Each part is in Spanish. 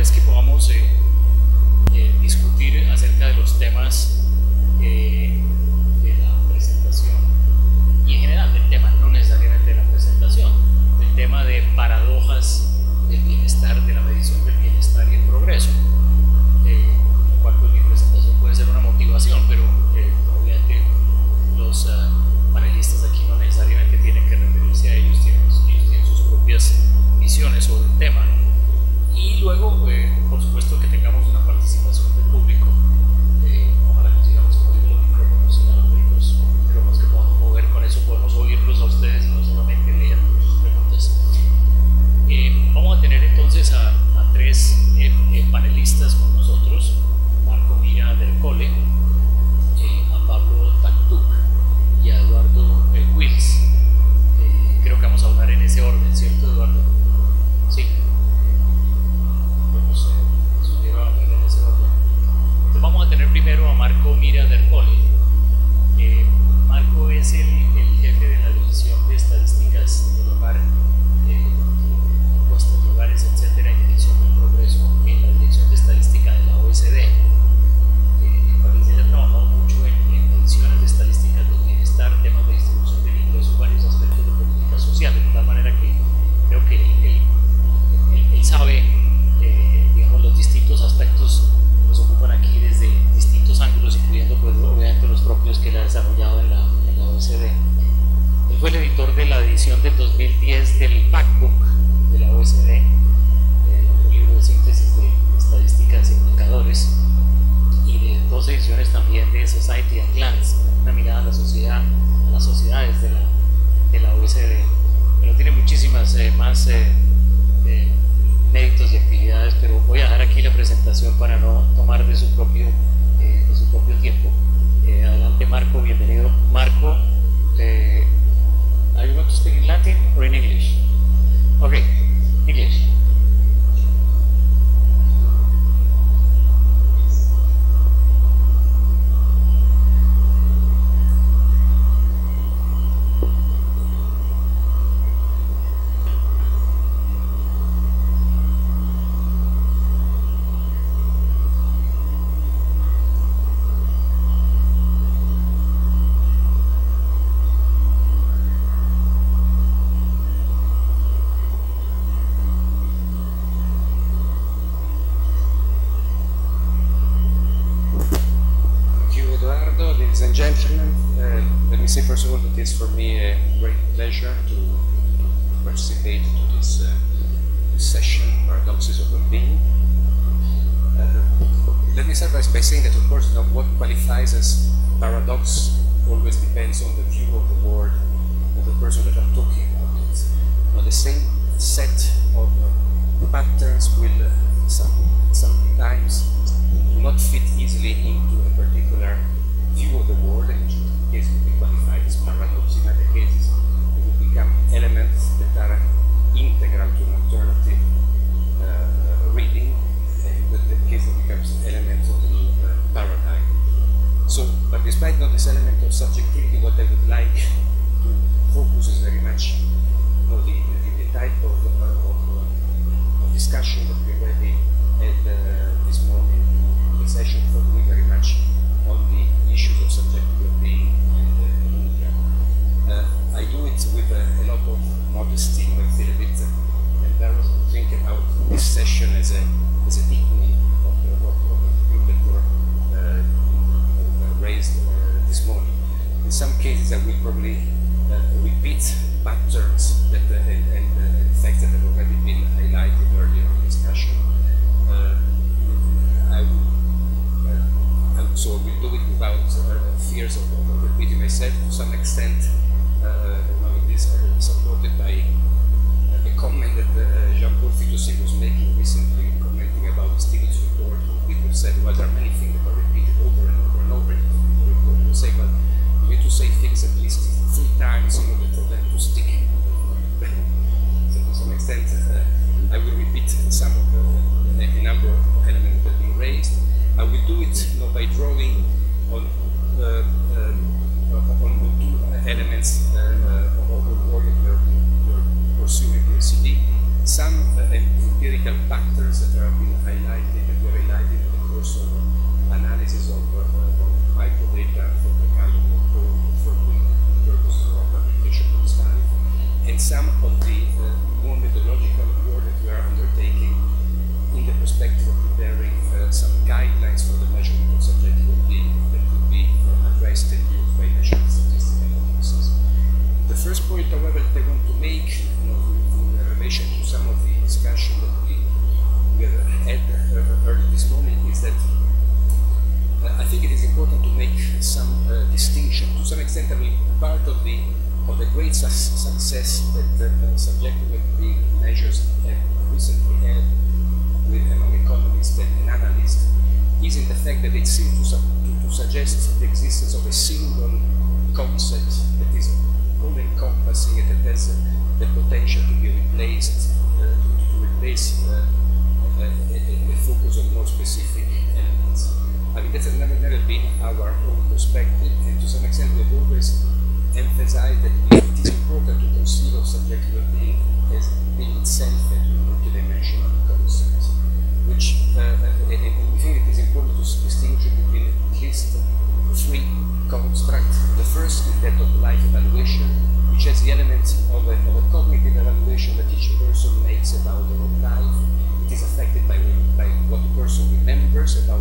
es que podamos discutir acerca de los temas de la presentación y en general del tema, no necesariamente de la presentación, del tema de paradojas del bienestar, de la medición del bienestar y el progreso, lo cual pues mi presentación puede ser una motivación, pero obviamente los panelistas aquí no necesariamente tienen que referirse a ellos, tienen sus propias visiones sobre el tema. Y luego, por supuesto, que tengamos una participación del público. Ojalá consigamos mover los micrófonos inalámbricos, micrófonos que podamos mover, con eso podemos oírlos a ustedes y no solamente leer sus preguntas. Vamos a tener entonces a tres panelistas con nosotros: Marco Mira del Cole, a Pablo Taktuk y a Eduardo Wills. Creo que vamos a hablar en ese orden, ¿cierto, Eduardo? Sí. Sugiero hablar en ese orden. Entonces vamos a tener primero a Marco Mira del Cole. Marco es el jefe de la división de estadísticas del hogar, puestos de hogares, etcétera, en dirección del progreso en la dirección de estadística de la OECD. En París ha trabajado mucho en mediciones de estadísticas del bienestar, temas de distribución del ingreso, varios aspectos de política social, de tal manera que creo que él sabe, digamos, los distintos aspectos que nos ocupan aquí desde distintos ángulos, incluyendo pues obviamente los propios que él ha desarrollado en la OECD. Él fue el editor de la edición del 2010 del Factbook de la OECD, un libro de síntesis de estadísticas e indicadores, y de dos ediciones también de Society at Glance, una mirada a la sociedad, a las sociedades de la OECD. Pero tiene muchísimas más méritos y actividades, pero voy a dejar aquí la presentación para no tomar de su propio tiempo. Adelante, Marco, bienvenido. Marco, are you going to speak in Latin or in English? Okay, English. Ladies and gentlemen, let me say first of all that it's for me a great pleasure to participate to this session, Paradoxes of Well-Being. Let me start by saying that, of course, what qualifies as paradox always depends on the view of the world of the person that I'm talking about it. The same set of patterns will sometimes do not fit easily into a particular view of the world, in which case would be qualified as paradox. In other cases, it would become elements that are integral to an alternative reading, and in that case it becomes elements of the new paradigm. So, but despite not this element of subjectivity, what I would like to focus is very much the type of discussion that we already had this morning in the session, focusing very much on the issues of subjective well-being and income. I do it with a lot of modesty. I feel a bit embarrassed to think about this session as a beginning of the view that were raised this morning. In some cases, I will probably repeat patterns that and facts that have already been highlighted earlier in the discussion. So I will do it without fears of repeating myself. To some extent, this is supported by a comment that Jean-Paul Fitoussi was making recently, commenting about the Stiglitz report. People said, well, there are many things that are repeated over and over and over in the report. You say, well, you need to say things at least 3 times in order for them to stick. So to some extent, I will repeat some of a number of elements that have been raised. I will do it by drawing on 2 elements of the work that we are pursuing the LCD, some empirical factors that have been highlighted and were highlighted in the course of analysis of microdata for the kind of for the purposes of application of this life, and some of the more methodological work that we are undertaking in the perspective of preparing some guidelines for the measurement of subjective well-being that could be addressed and used by national statistical offices. The first point, however, that I want to make in relation to some of the discussion that we have had earlier this morning is that I think it is important to make some distinction. To some extent, I mean, part of the great success that subjective well-being measures have recently had among economists and analysts is in the fact that it seems to suggest the existence of a single concept that is all-encompassing and that has the potential to be replaced, to replace a focus on more specific elements. I mean, that has never been our own perspective, and to some extent we have always emphasized that it is important to conceive of subjective well-being as being itself a multidimensional concept, which we think it is important to distinguish between at least three constructs. The first is that of life evaluation, which has the element of a cognitive evaluation that each person makes about their own life. It is affected by what the person remembers about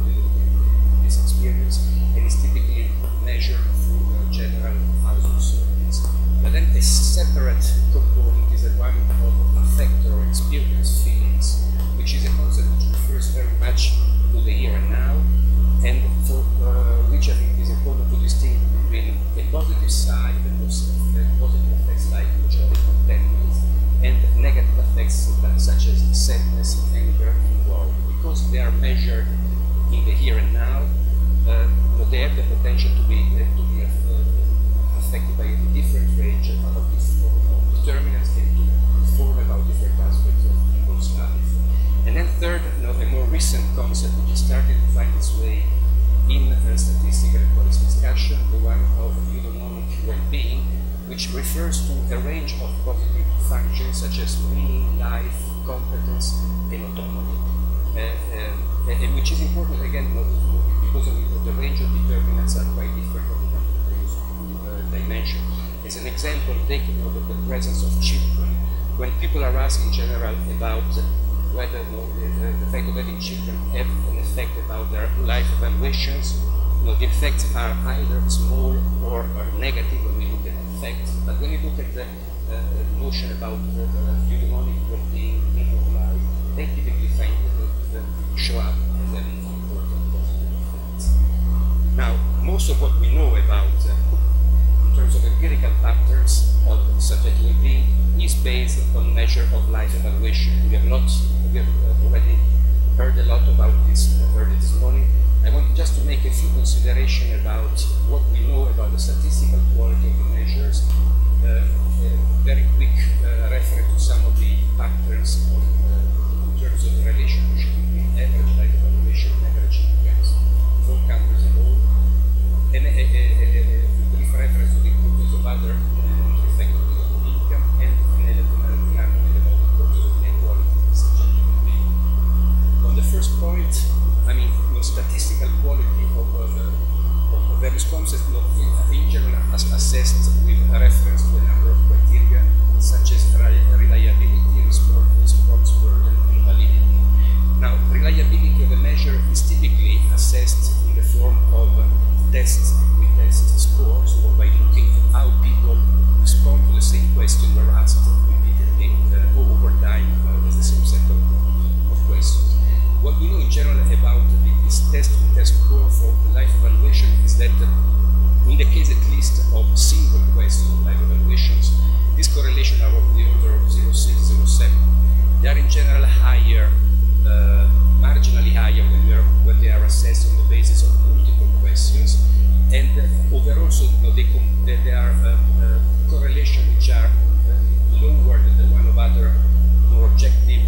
this experience, and is typically measured through general household surveys. But then a separate component is the one of affect or experience feelings, which is a concept which refers very much to the here and now, and for which I think it is important to distinguish between a positive side, positive effects like joy, contentment, and negative effects such as sadness, anger, and worry. Because they are measured in the here and now, they have the potential to be affected by a different range of determinants and to inform about different aspects of people's life. And then third, a more recent concept which is starting to find its way in statistical and policy discussion, the one of eudaimonic well-being, which refers to a range of positive functions such as meaning, life, competence, and autonomy, and which is important again because the range of determinants are quite different from those two dimensions. As an example, taking note of the presence of children, when people are asked in general about whether the fact of having children have an effect about their life evaluations, the effects are either small or negative when we look at effects. But when you look at the notion about eudaimonic well-being, meaning of life, they typically find show up as an important positive effect. Now, most of what we know about in terms of empirical factors of subjective well-being is based on measure of life evaluation. We have already heard a lot about this earlier this morning. I want just to make a few considerations about what we know about the statistical quality of the measures. Very quick reference to some of the patterns in terms of the relationship between average life evaluation and average incomes for countries as a whole, and a brief reference to the importance of other monetary factors of income and an element about the importance of inequality in subjective well-being. On the first point, I mean, statistical quality of various concepts in general assessed with reference to a number of criteria such as reliability, response burden, and validity. Now, reliability of a measure is typically assessed in the form of tests with test scores, or by looking at how people respond to the same question were asked repeatedly over time as the same set of questions. What we know in general about this test score for the life evaluation is that in the case at least of single questions of life evaluations, this correlation are of the order of 0.6, 0.7. They are in general higher, marginally higher when they are assessed on the basis of multiple questions, and overall, so there are correlations which are lower than the one of other more objective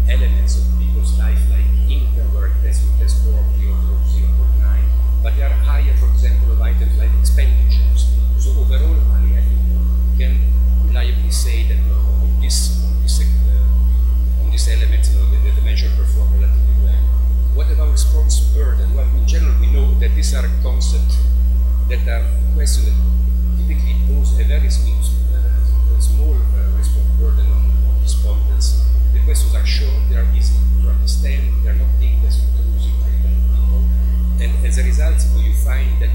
elements of people's life, like income, where a test score of the order of 0.9, but they are higher, for example, of items like expenditures. So overall, I mean, I think we can reliably say that of this these elements, the measure perform relatively well. What about response burden? Well, in general, we know that these are concepts that are questions that typically pose a very small response burden on respondents. The questions are short, they are easy to understand, they are not deemed as intrusive by people, and as a result, you find that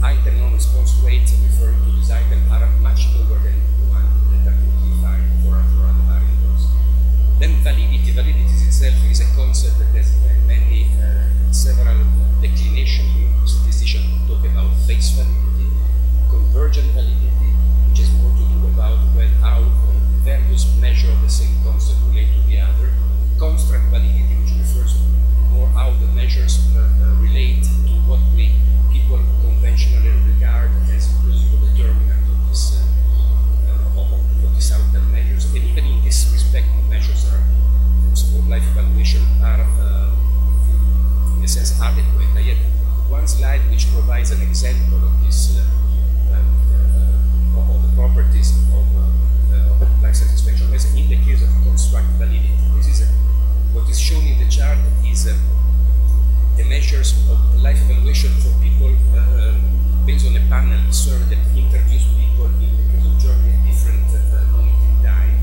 item non-response rates referring to this item are much lower than the one that are typically found for other variables. Then validity itself is a concept that has many, several declinations. Statisticians talk about face validity, convergent validity, which has more to do about how various measures of the same concept relate to the other, construct validity, which refers to more how the measures relate to what people conventionally regard as plausible determinant of these outer measures, and even in this respect, the measures are of life evaluation are, in a sense, adequate. I have one slide which provides an example of this, of the properties of life satisfaction, as in the case of construct validity. This is what is shown in the chart is the measures of life evaluation for people based on a panel survey that interviews people in the case of Germany at different moments in time.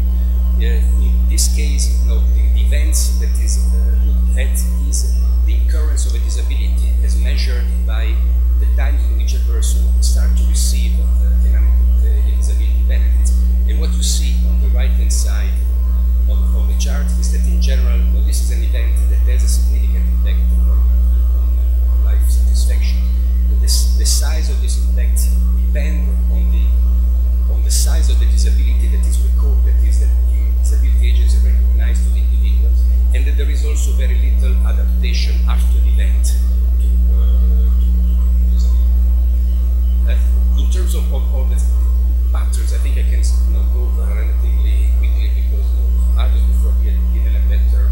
In this case, the events that is looked at is the occurrence of a disability as measured by the time in which a person starts to receive disability benefits. And what you see on the right-hand side of the chart is that in general, this is an event that has a significant impact on life satisfaction. The size of this impact depends on the size of the disability that is recorded, is that the disability agency recognized to the individuals, and that there is also very little adaptation after the event to disability. In terms of the patterns, I think I can go over relatively quickly because others before me have given a better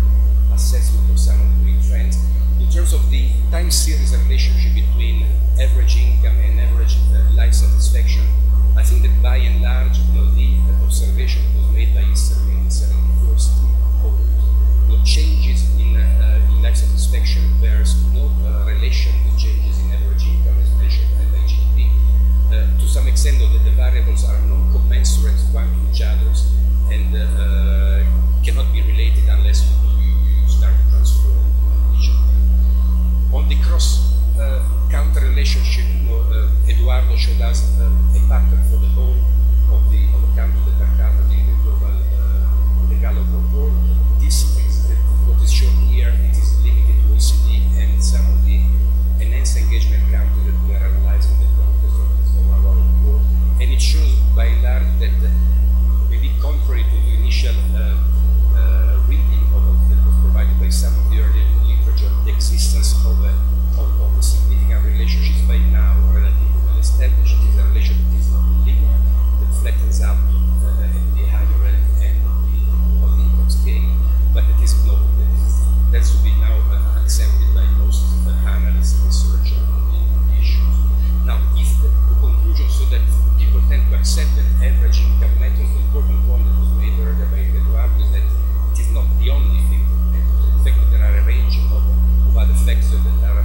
assessment of some of the trends. In terms of the time series relationship between average income and average life satisfaction, I think that by and large, the observation was made by Easterling in 1974 changes in life satisfaction, there's no relation with changes in average income as measured by GDP. To some extent, though, the variables are non-commensurate one to each other and cannot be related unless you start to transform each of them. On the cross-counter relationship, Eduardo showed us a pattern for the whole of the countries that are covered in the global the Gallup report. What is shown here, it is limited to OECD and some of the enhanced engagement countries that we are analyzing in the context of our report, and it shows by and large that maybe contrary to the initial reading that was provided by some of the early literature, the existence of significant relationships by now relatively well established. It is a relationship that is not linear, that flattens out at the higher end of the income scale, but it is not. That's to be now accepted by most analysts and researchers on the issues. Now, if the conclusion so that people tend to accept that average income methods, the important point that was made earlier by Eduardo is that it is not the only thing. In fact, there are a range of other factors that are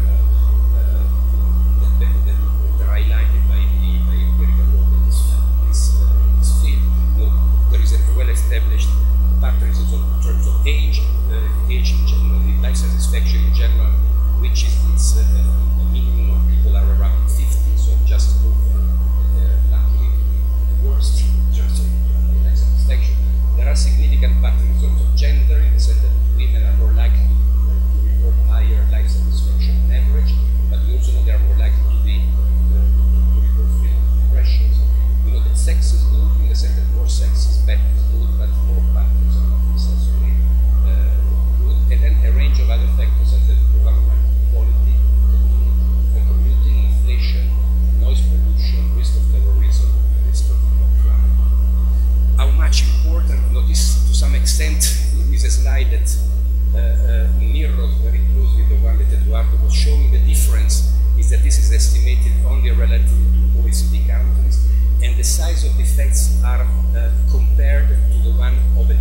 highlighted by the empirical work in this field. There is a well-established pattern in terms of age in general, the life satisfaction in general reaches its minimum when people are around 50, so just over, luckily, the worst in terms of life satisfaction. There are significant patterns in terms of gender, in the sense that women are more likely to report higher life satisfaction on average, but we also know they are more likely to report feeling depressions. We know that sex is good, in the sense that more sex is better, is good, but more patterns are not necessarily good. And then a range of other factors such as government quality, commuting, inflation, noise pollution, risk of terrorism, risk of crime. How much important, this to some extent is a slide that mirrors very closely the one that Eduardo was showing. The difference is that this is estimated only relative to OECD countries, and the size of the effects are compared to the one of a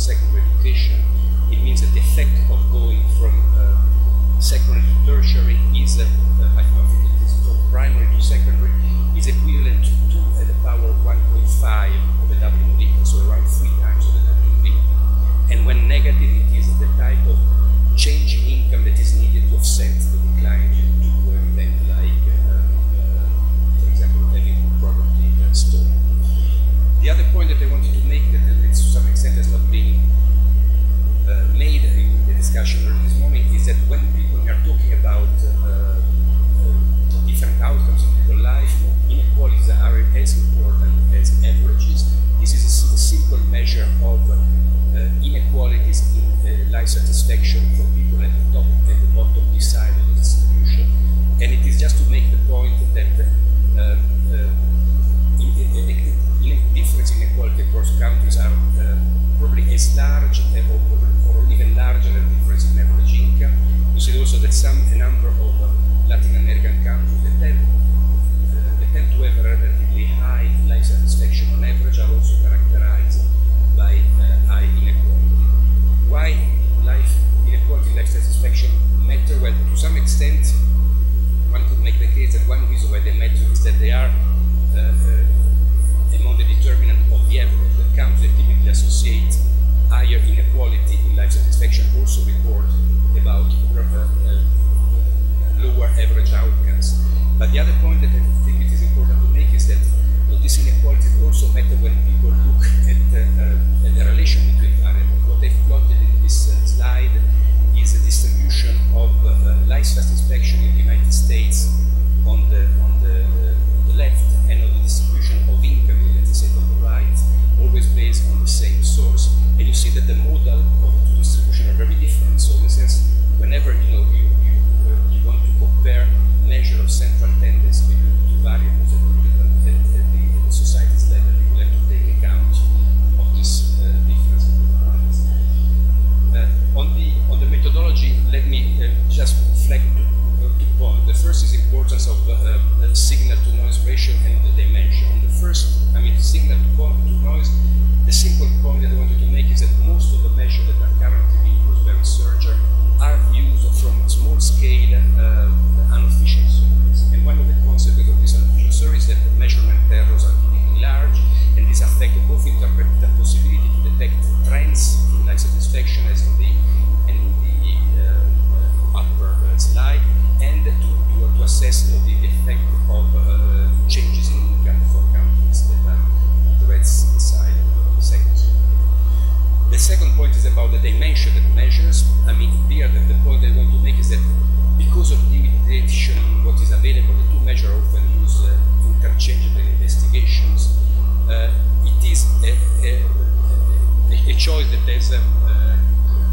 secondary education. It means that the effect of going from secondary to tertiary is, I think it is from primary to secondary, is equivalent to 2 to the power of 1.5 of the Dublin income, so around 3 times of the Dublin income. And when negative, it is the type of change in income that is needed to offset the decline due to an event like, for example, having property stolen. The other point that I wanted to make, that to some extent has not been made in the discussion earlier this morning, is that when people are talking about different outcomes in people's life, inequalities are as important as averages. This is a simple measure of inequalities in life satisfaction for people at the top and the bottom side of the distribution. And it is just to make the point that difference in inequality across countries are probably as large or even larger than the difference in average income. You see also that a number of Latin American countries that tend to have a relatively high life satisfaction on average are also characterized by high inequality. Why life inequality, life satisfaction matter? Well, to some extent, one could make the case that one reason why they matter is that they are among the determinant of the average. The countries that typically associate higher inequality in life satisfaction also report about lower average outcomes. But the other point that I think it is important to make is that these inequalities also matter when people look at the relation between variables. What I've plotted in this slide is the distribution of life satisfaction in the United States on the left, and of the distribution of income in the United States on the right, always based on the same source. And you see that the model of the distribution are very different. So in a sense, whenever you want to compare measure of central tendency between two variables at the society's level, you will have to take account of this difference in the on the methodology, let me just reflect two points. The first is the importance of signal to noise ratio and the dimension. On the first, signal to noise, the simple point that I wanted to make is that most of the measures that are currently being used by researchers are used from small scale unofficial surveys. And one of the consequences of these unofficial surveys is that the measurement errors are typically large, and this affects both the possibility to detect trends in life satisfaction, as in the upper slide, and to assess the effect of changes in income for countries that are on the red side of the second. The second point is about the dimension that measures. Here the point I want to make is that because of limitation in what is available, the two measures often use interchangeable investigations. It is a choice that has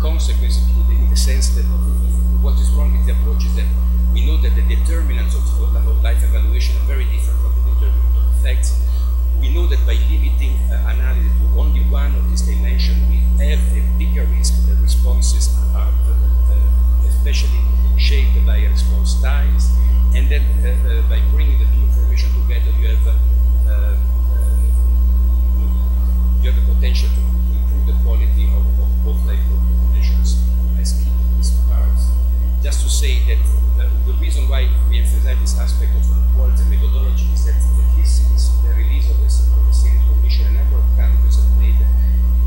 consequences in the sense that what is wrong with the approach is that we know that the determinants of life evaluation are very different from the determinants of effects. We know that by limiting analysis to only one of these dimensions, we have a bigger risk that responses are especially shaped by response styles, and then by bringing the two information together, you have the potential to improve the quality of both types of measures. I skip this part. Just to say that the reason why we emphasize this aspect of quality methodology is that at least since the release of the State Commission, a number of countries have made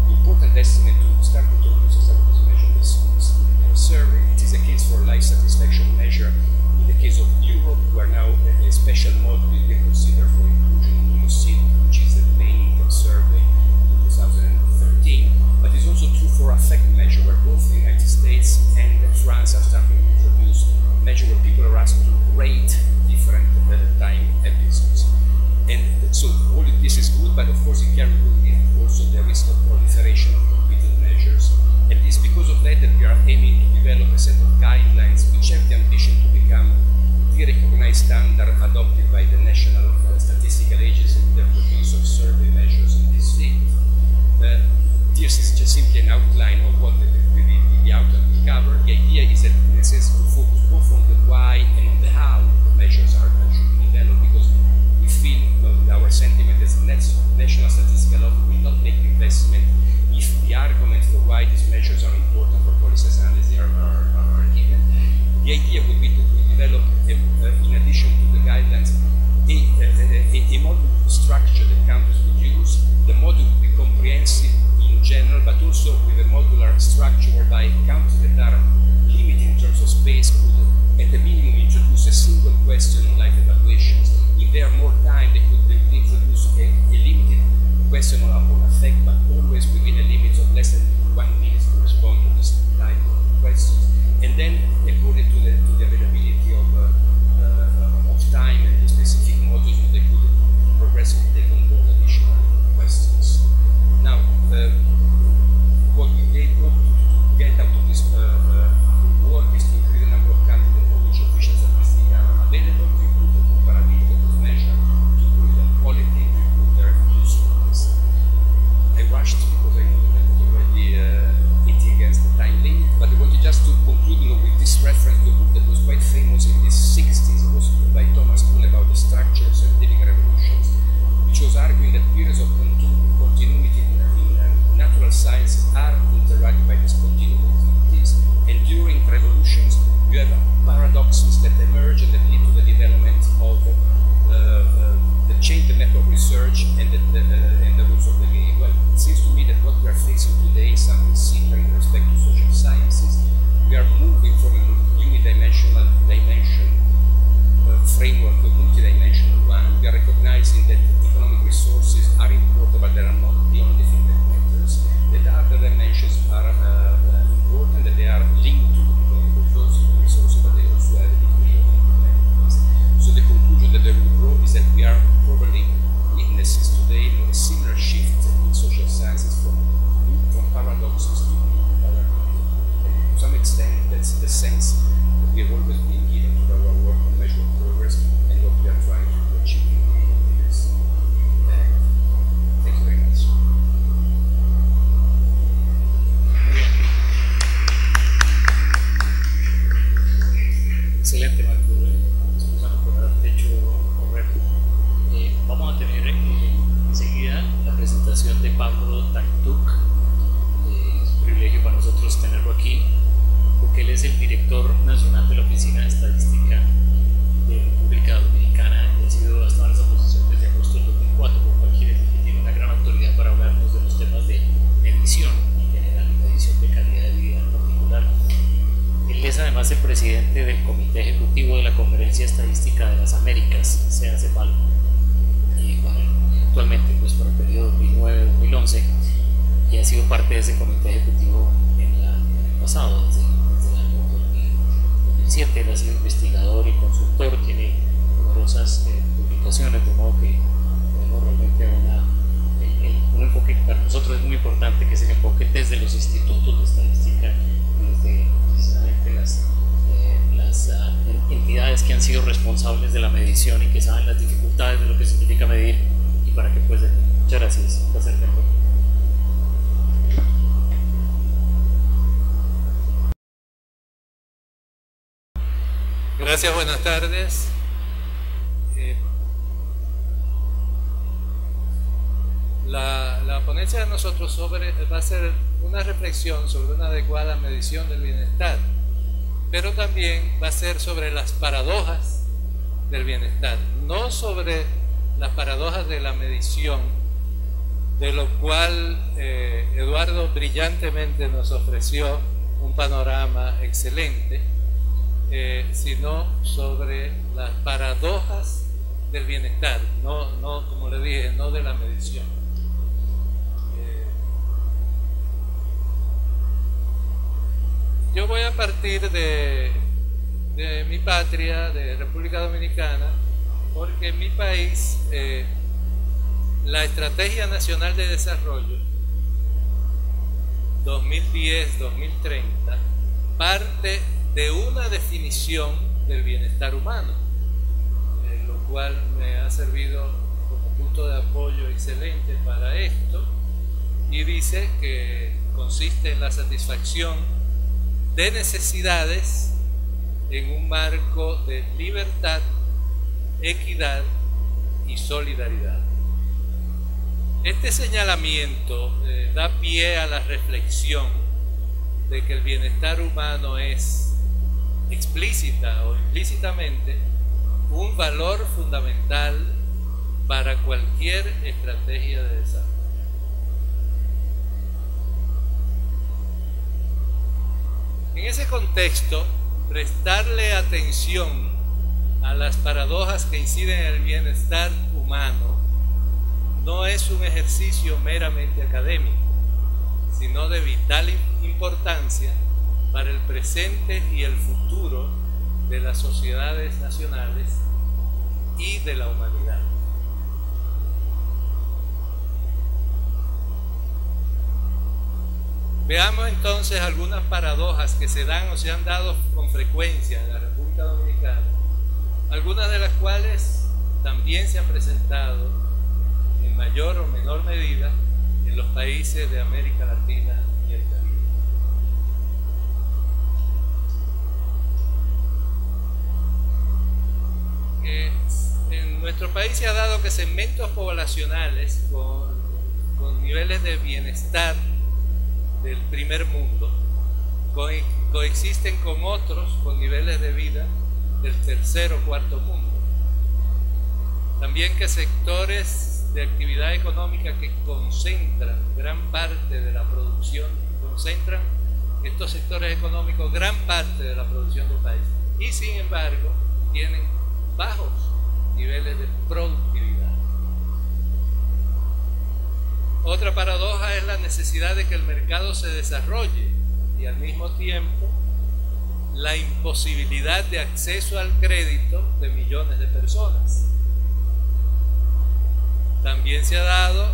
important estimate to start introducing some of these measures in their survey. It is a case for life satisfaction measure. In the case of Europe, where now a special model is being considered for inclusion in UNOCID, which is the main income survey in 2013. But it's also true for affect measure, where both the United States and France are starting to introduce measure where people are asked to rate different time episodes. And so all of this is good, but of course it carries with it also the risk of proliferation of competing measures. And it's because of that that we are aiming to develop a set of guidelines which have the ambition to become the recognized standard adopted by the National Statistical Agency with the produce of survey measures in this field. This is just simply an outline of what the outline will cover. The idea is that, in a sense, to focus both on the why and on the how the measures are should be developed, because we feel our sentiment as the National Statistical Office will not make investment if the the arguments for why these measures are important for policies and as they are given. The idea would be to develop, in addition to the guidelines, a model structure that countries would use. The model would be comprehensive in general, but also with a modular structure whereby countries that are limited in terms of space could, at the minimum, introduce a single question on life evaluations. If they are more time, they could introduce a limited question on effect, but always within a limit of less than 1 minute to respond to this type of questions. And then, according to the availability of time and the specific modules, they could progressively take on board additional questions. Now, what we hope to get out of this work is to increase the number of candidates for which official statistics are available, to improve the comparability of this measure, to improve their quality, to improve their usefulness. I rushed because I know that I was already hitting against the time limit, but I wanted just to conclude with this reference to a book that was quite famous in the 60s. It was by Thomas Kuhn about the structure of scientific revolutions, which was arguing that periods of continuity in natural sciences are interrupted by discontinuities, and during revolutions you have paradoxes that emerge and that lead to the development of the change the method of research and the rules of the game. Well, it seems to me that what we are facing today is something similar in respect to social sciences. We are moving from a unidimensional dimension framework to a multidimensional one. We are recognizing that economic resources are important, but they are not the only thing that matters. That other dimensions are important, that they are linked to those resources, but they also have a degree of independence. So the conclusion that they will grow is that we are probably witnesses today of a similar shift in social sciences from paradoxes to paradigms. And to some extent, that's the sense that we have always been given to our work on measuring progress and what we are trying to achieve in this. Thank you very much. Excelente, Marco. Excusame por haberte hecho correr. Vamos a tener enseguida la presentación de Pablo Taktuk. Es un privilegio para nosotros tenerlo aquí, porque él es el director nacional de la Oficina de Estadística de República Dominicana y ha sido hasta en esa posición desde agosto del 2004, por cual quiere decir que tiene una gran autoridad para hablarnos de los temas de medición en general y medición de calidad de vida en particular. Él es además el presidente del Comité Ejecutivo de la Conferencia Estadística de las Américas, CEACEPAL, y actualmente pues, para el periodo 2009-2011, y ha sido parte de ese comité ejecutivo en el pasado, desde el año 2007. Él ha sido investigador y consultor, tiene numerosas publicaciones, de modo que tenemos realmente un enfoque que para nosotros es muy importante, que es el enfoque desde los institutos de estadística, desde precisamente las entidades que han sido responsables de la medición y que saben las dificultades de lo que significa medir y para qué puede servir. Muchas gracias, un placer tenerlo. Gracias, buenas tardes. La ponencia de nosotros va a ser una reflexión sobre una adecuada medición del bienestar, pero también va a ser sobre las paradojas del bienestar, no sobre las paradojas de la medición, de lo cual Eduardo brillantemente nos ofreció un panorama excelente, sino sobre las paradojas del bienestar, no como le dije, no de la medición. Yo voy a partir de mi patria, de República Dominicana, porque en mi país la Estrategia Nacional de Desarrollo 2010-2030 parte de una definición del bienestar humano, lo cual me ha servido como punto de apoyo excelente para esto, y dice que consiste en la satisfacción de necesidades en un marco de libertad, equidad y solidaridad. Este señalamiento da pie a la reflexión de que el bienestar humano es explícita o implícitamente un valor fundamental para cualquier estrategia de desarrollo. En ese contexto, prestarle atención a las paradojas que inciden en el bienestar humano no es un ejercicio meramente académico, sino de vital importancia para el presente y el futuro de las sociedades nacionales y de la humanidad. Veamos entonces algunas paradojas que se dan o se han dado con frecuencia en la República Dominicana, algunas de las cuales también se han presentado en mayor o menor medida en los países de América Latina y el Caribe. En nuestro país se ha dado que segmentos poblacionales con niveles de bienestar del primer mundo coexisten con otros con niveles de vida del tercer o cuarto mundo. También que sectores de actividad económica que concentran gran parte de la producción, concentran estos sectores económicos gran parte de la producción del país y sin embargo tienen bajos niveles de productividad. Otra paradoja es la necesidad de que el mercado se desarrolle y al mismo tiempo la imposibilidad de acceso al crédito de millones de personas. También se ha dado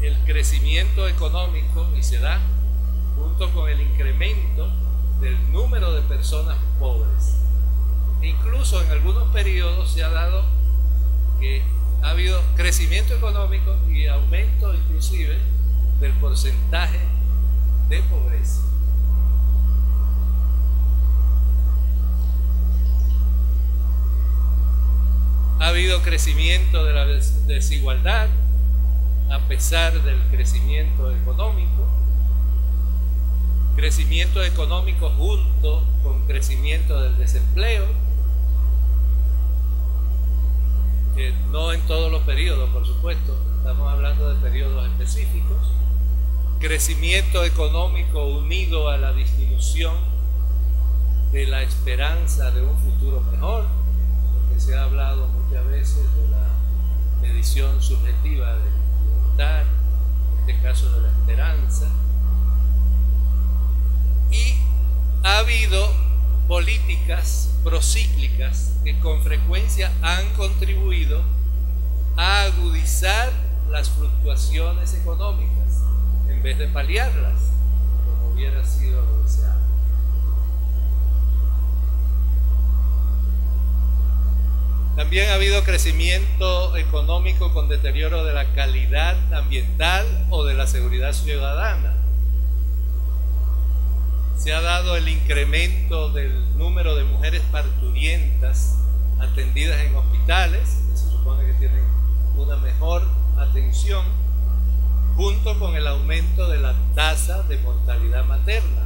el crecimiento económico y se da junto con el incremento del número de personas pobres. E incluso en algunos periodos se ha dado que ha habido crecimiento económico y aumento inclusive del porcentaje de pobreza. Ha habido crecimiento de la desigualdad a pesar del crecimiento económico junto con crecimiento del desempleo, no en todos los periodos, por supuesto, estamos hablando de periodos específicos, crecimiento económico unido a la disminución de la esperanza de un futuro mejor, porque se ha hablado muchas veces de la medición subjetiva del bienestar, en este caso de la esperanza, y ha habido políticas procíclicas que con frecuencia han contribuido a agudizar las fluctuaciones económicas en vez de paliarlas, como hubiera sido lo deseado. También ha habido crecimiento económico con deterioro de la calidad ambiental o de la seguridad ciudadana. Se ha dado el incremento del número de mujeres parturientas atendidas en hospitales, que se supone que tienen una mejor atención, junto con el aumento de la tasa de mortalidad materna.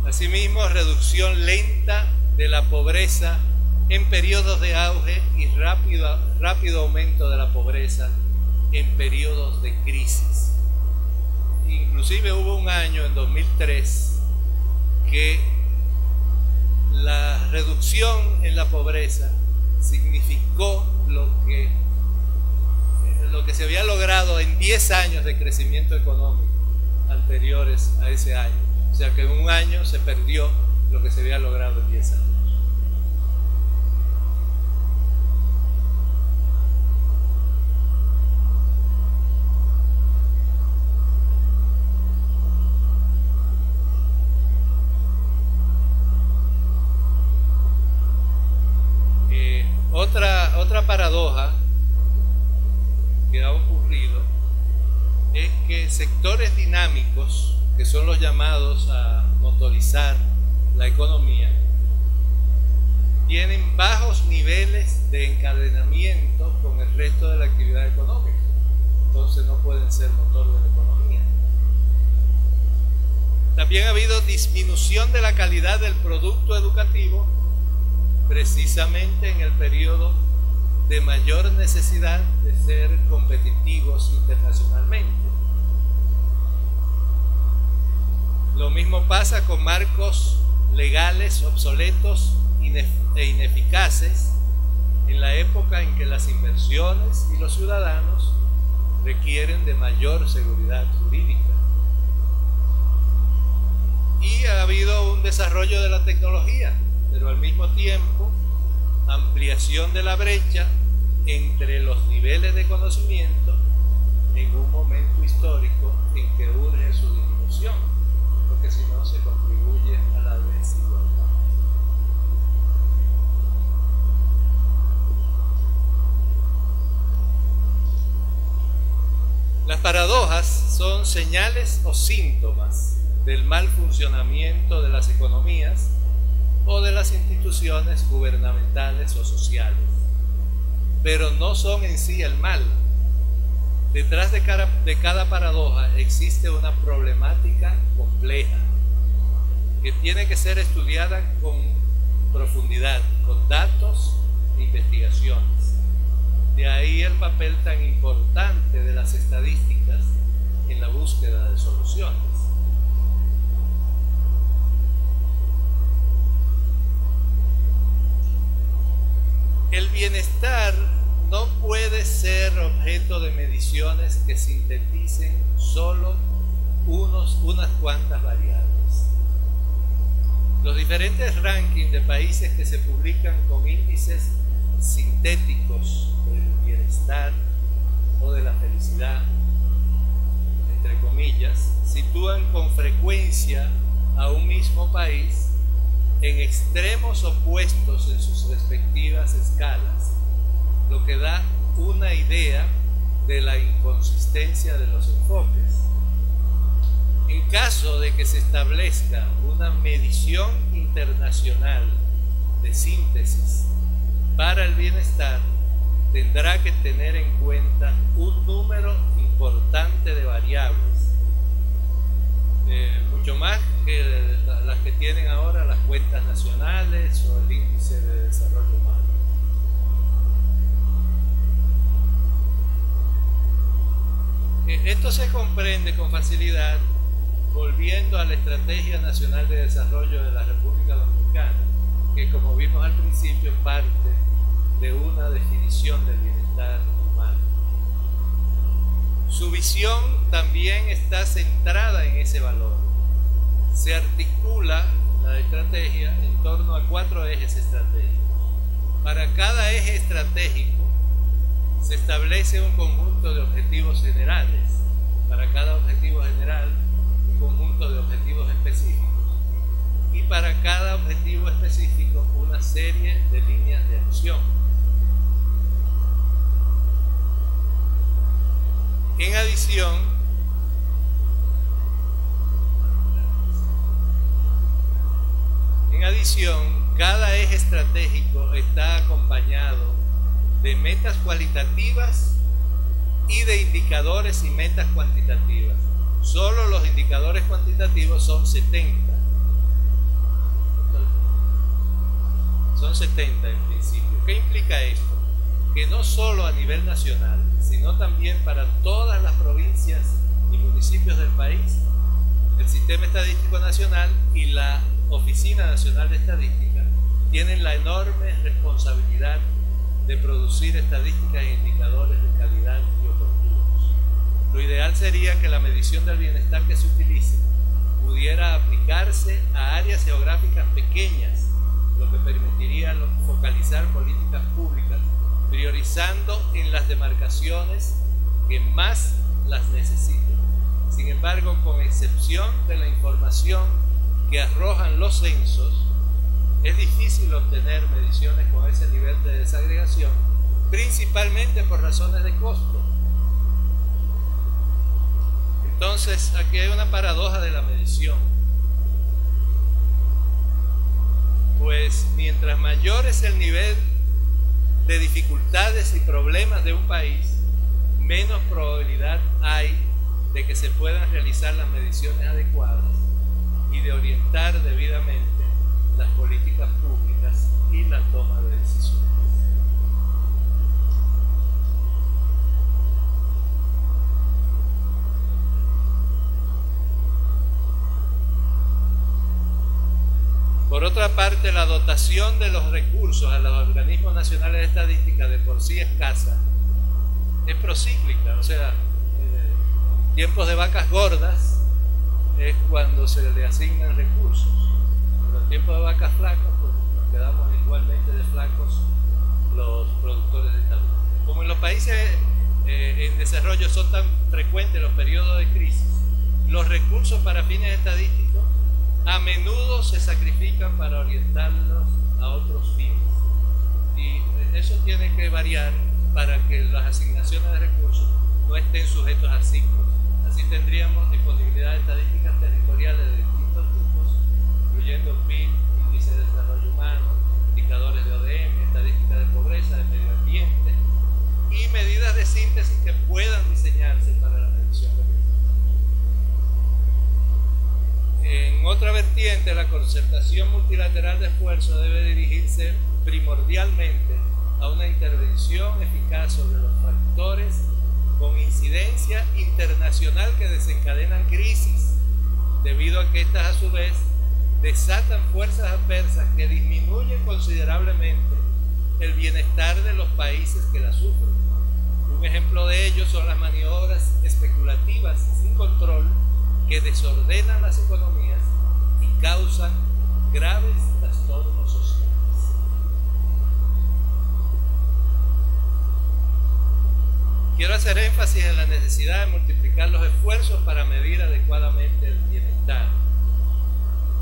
Asimismo, reducción lenta de la pobreza en periodos de auge y rápido aumento de la pobreza en periodos de crisis. Inclusive hubo un año, en 2003, que la reducción en la pobreza significó lo que se había logrado en 10 años de crecimiento económico anteriores a ese año. O sea que en un año se perdió lo que se había logrado en 10 años. Otra paradoja que ha ocurrido es que sectores dinámicos, que son los llamados a motorizar la economía, tienen bajos niveles de encadenamiento con el resto de la actividad económica. Entonces no pueden ser motor de la economía. También ha habido disminución de la calidad del producto educativo precisamente en el periodo de mayor necesidad de ser competitivos internacionalmente. Lo mismo pasa con marcos legales obsoletos e ineficaces en la época en que las inversiones y los ciudadanos requieren de mayor seguridad jurídica. Y ha habido un desarrollo de la tecnología, pero al mismo tiempo ampliación de la brecha entre los niveles de conocimiento en un momento histórico en que urge su disminución, porque si no se contribuye a la desigualdad. Las paradojas son señales o síntomas del mal funcionamiento de las economías o de las instituciones gubernamentales o sociales, pero no son en sí el mal. Detrás de cada paradoja existe una problemática compleja que tiene que ser estudiada con profundidad, con datos e investigaciones. De ahí el papel tan importante de las estadísticas en la búsqueda de soluciones. El bienestar no puede ser objeto de mediciones que sinteticen solo unas cuantas variables. Los diferentes rankings de países que se publican con índices sintéticos del bienestar o de la felicidad, entre comillas, sitúan con frecuencia a un mismo país en extremos opuestos en sus respectivas escalas, lo que da una idea de la inconsistencia de los enfoques. En caso de que se establezca una medición internacional de síntesis para el bienestar, tendrá que tener en cuenta un número importante de variables, mucho más que las que tienen ahora las cuentas nacionales o el índice de desarrollo humano. Esto se comprende con facilidad volviendo a la Estrategia Nacional de Desarrollo de la República Dominicana, que como vimos al principio parte de una definición del bienestar humano. Su visión también está centrada en ese valor. Se articula la estrategia en torno a 4 ejes estratégicos. Para cada eje estratégico se establece un conjunto de objetivos generales. Para cada objetivo general, un conjunto de objetivos específicos. Y para cada objetivo específico, una serie de líneas de acción. En adición, cada eje estratégico está acompañado de metas cualitativas y de indicadores y metas cuantitativas. Solo los indicadores cuantitativos son 70. Son 70 en principio. ¿Qué implica esto? Que no solo a nivel nacional, sino también para todas las provincias y municipios del país, el Sistema Estadístico Nacional y la Oficina Nacional de Estadística tienen la enorme responsabilidad de producir estadísticas e indicadores de calidad y oportunos. Lo ideal sería que la medición del bienestar que se utilice pudiera aplicarse a áreas geográficas pequeñas, lo que permitiría focalizar políticas públicas priorizando en las demarcaciones que más las necesiten. Sin embargo, con excepción de la información que arrojan los censos, es difícil obtener mediciones con ese nivel de desagregación, principalmente por razones de costo. Entonces, aquí hay una paradoja de la medición. Pues mientras mayor es el nivel de dificultades y problemas de un país, menos probabilidad hay de que se puedan realizar las mediciones adecuadas y de orientar debidamente las políticas públicas y la toma de decisiones. Por otra parte, la dotación de los recursos a los organismos nacionales de estadística, de por sí escasa, es procíclica. O sea, en tiempos de vacas gordas es cuando se le asignan recursos. En los tiempos de vacas flacas, pues nos quedamos igualmente de flacos los productores de estadística. Como en los países en desarrollo son tan frecuentes los periodos de crisis, los recursos para fines estadísticos a menudo se sacrifican para orientarlos a otros fines. Y eso tiene que variar para que las asignaciones de recursos no estén sujetos a ciclos. Así tendríamos disponibilidad de estadísticas territoriales de distintos tipos, incluyendo PIB, índice de desarrollo humano, indicadores de ODM, estadísticas de pobreza, de medio ambiente y medidas de síntesis que puedan diseñarse para la medición de bienestar. En otra vertiente, la concertación multilateral de esfuerzo debe dirigirse primordialmente a una intervención eficaz sobre los factores con incidencia internacional que desencadenan crisis, debido a que estas a su vez desatan fuerzas adversas que disminuyen considerablemente el bienestar de los países que las sufren. Un ejemplo de ello son las maniobras especulativas sin control que desordenan las economías y causan graves trastornos sociales. Quiero hacer énfasis en la necesidad de multiplicar los esfuerzos para medir adecuadamente el bienestar.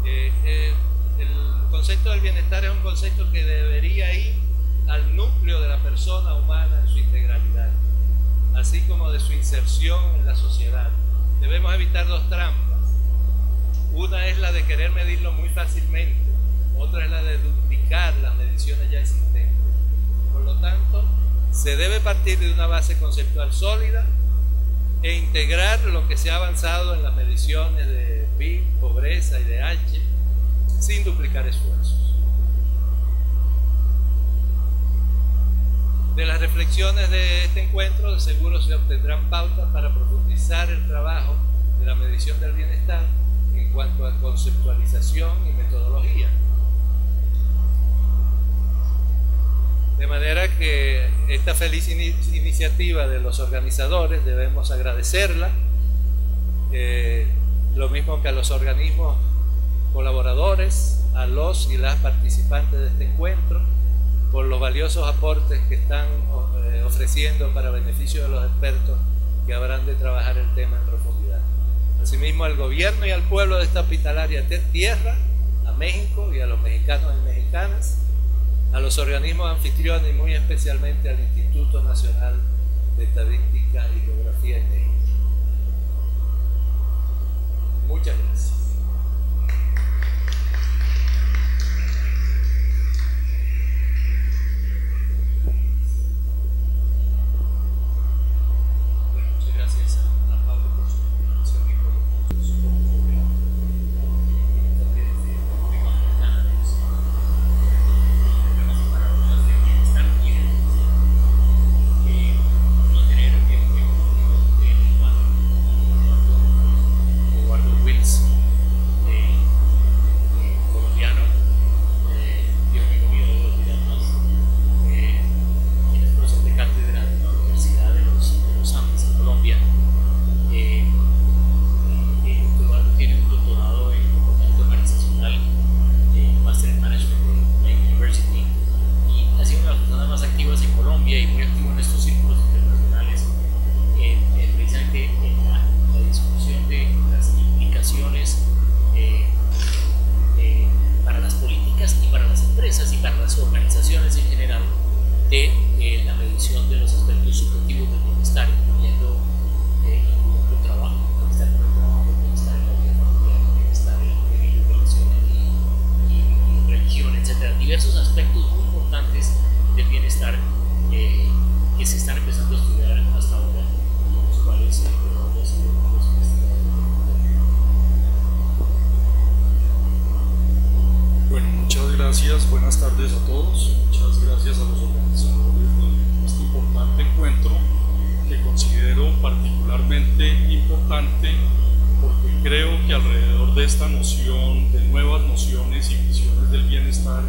El concepto del bienestar es un concepto que debería ir al núcleo de la persona humana en su integralidad, así como de su inserción en la sociedad. Debemos evitar dos trampas. Una es la de querer medirlo muy fácilmente, otra es la de duplicar las mediciones ya existentes. Por lo tanto, se debe partir de una base conceptual sólida e integrar lo que se ha avanzado en las mediciones de PIB, pobreza y de H, sin duplicar esfuerzos. De las reflexiones de este encuentro, de seguro se obtendrán pautas para profundizar el trabajo de la medición del bienestar en cuanto a conceptualización y metodología. De manera que esta feliz iniciativa de los organizadores debemos agradecerla, lo mismo que a los organismos colaboradores, a los y las participantes de este encuentro, por los valiosos aportes que están ofreciendo para beneficio de los expertos que habrán de trabajar el tema en profundidad. Asimismo, al gobierno y al pueblo de esta hospitalaria tierra, a México y a los mexicanos y mexicanas, a los organismos anfitriones y muy especialmente al Instituto Nacional de Estadística y Geografía en México. Muchas gracias. diversos aspectos muy importantes del bienestar empezando a estudiar hasta ahora, los cuales haya sido los investigadores. Bueno, muchas gracias, buenas tardes a todos, muchas gracias a los organizadores de este importante encuentro que considero particularmente importante porque creo que alrededor de esta noción, de nuevas nociones y visiones del bienestar,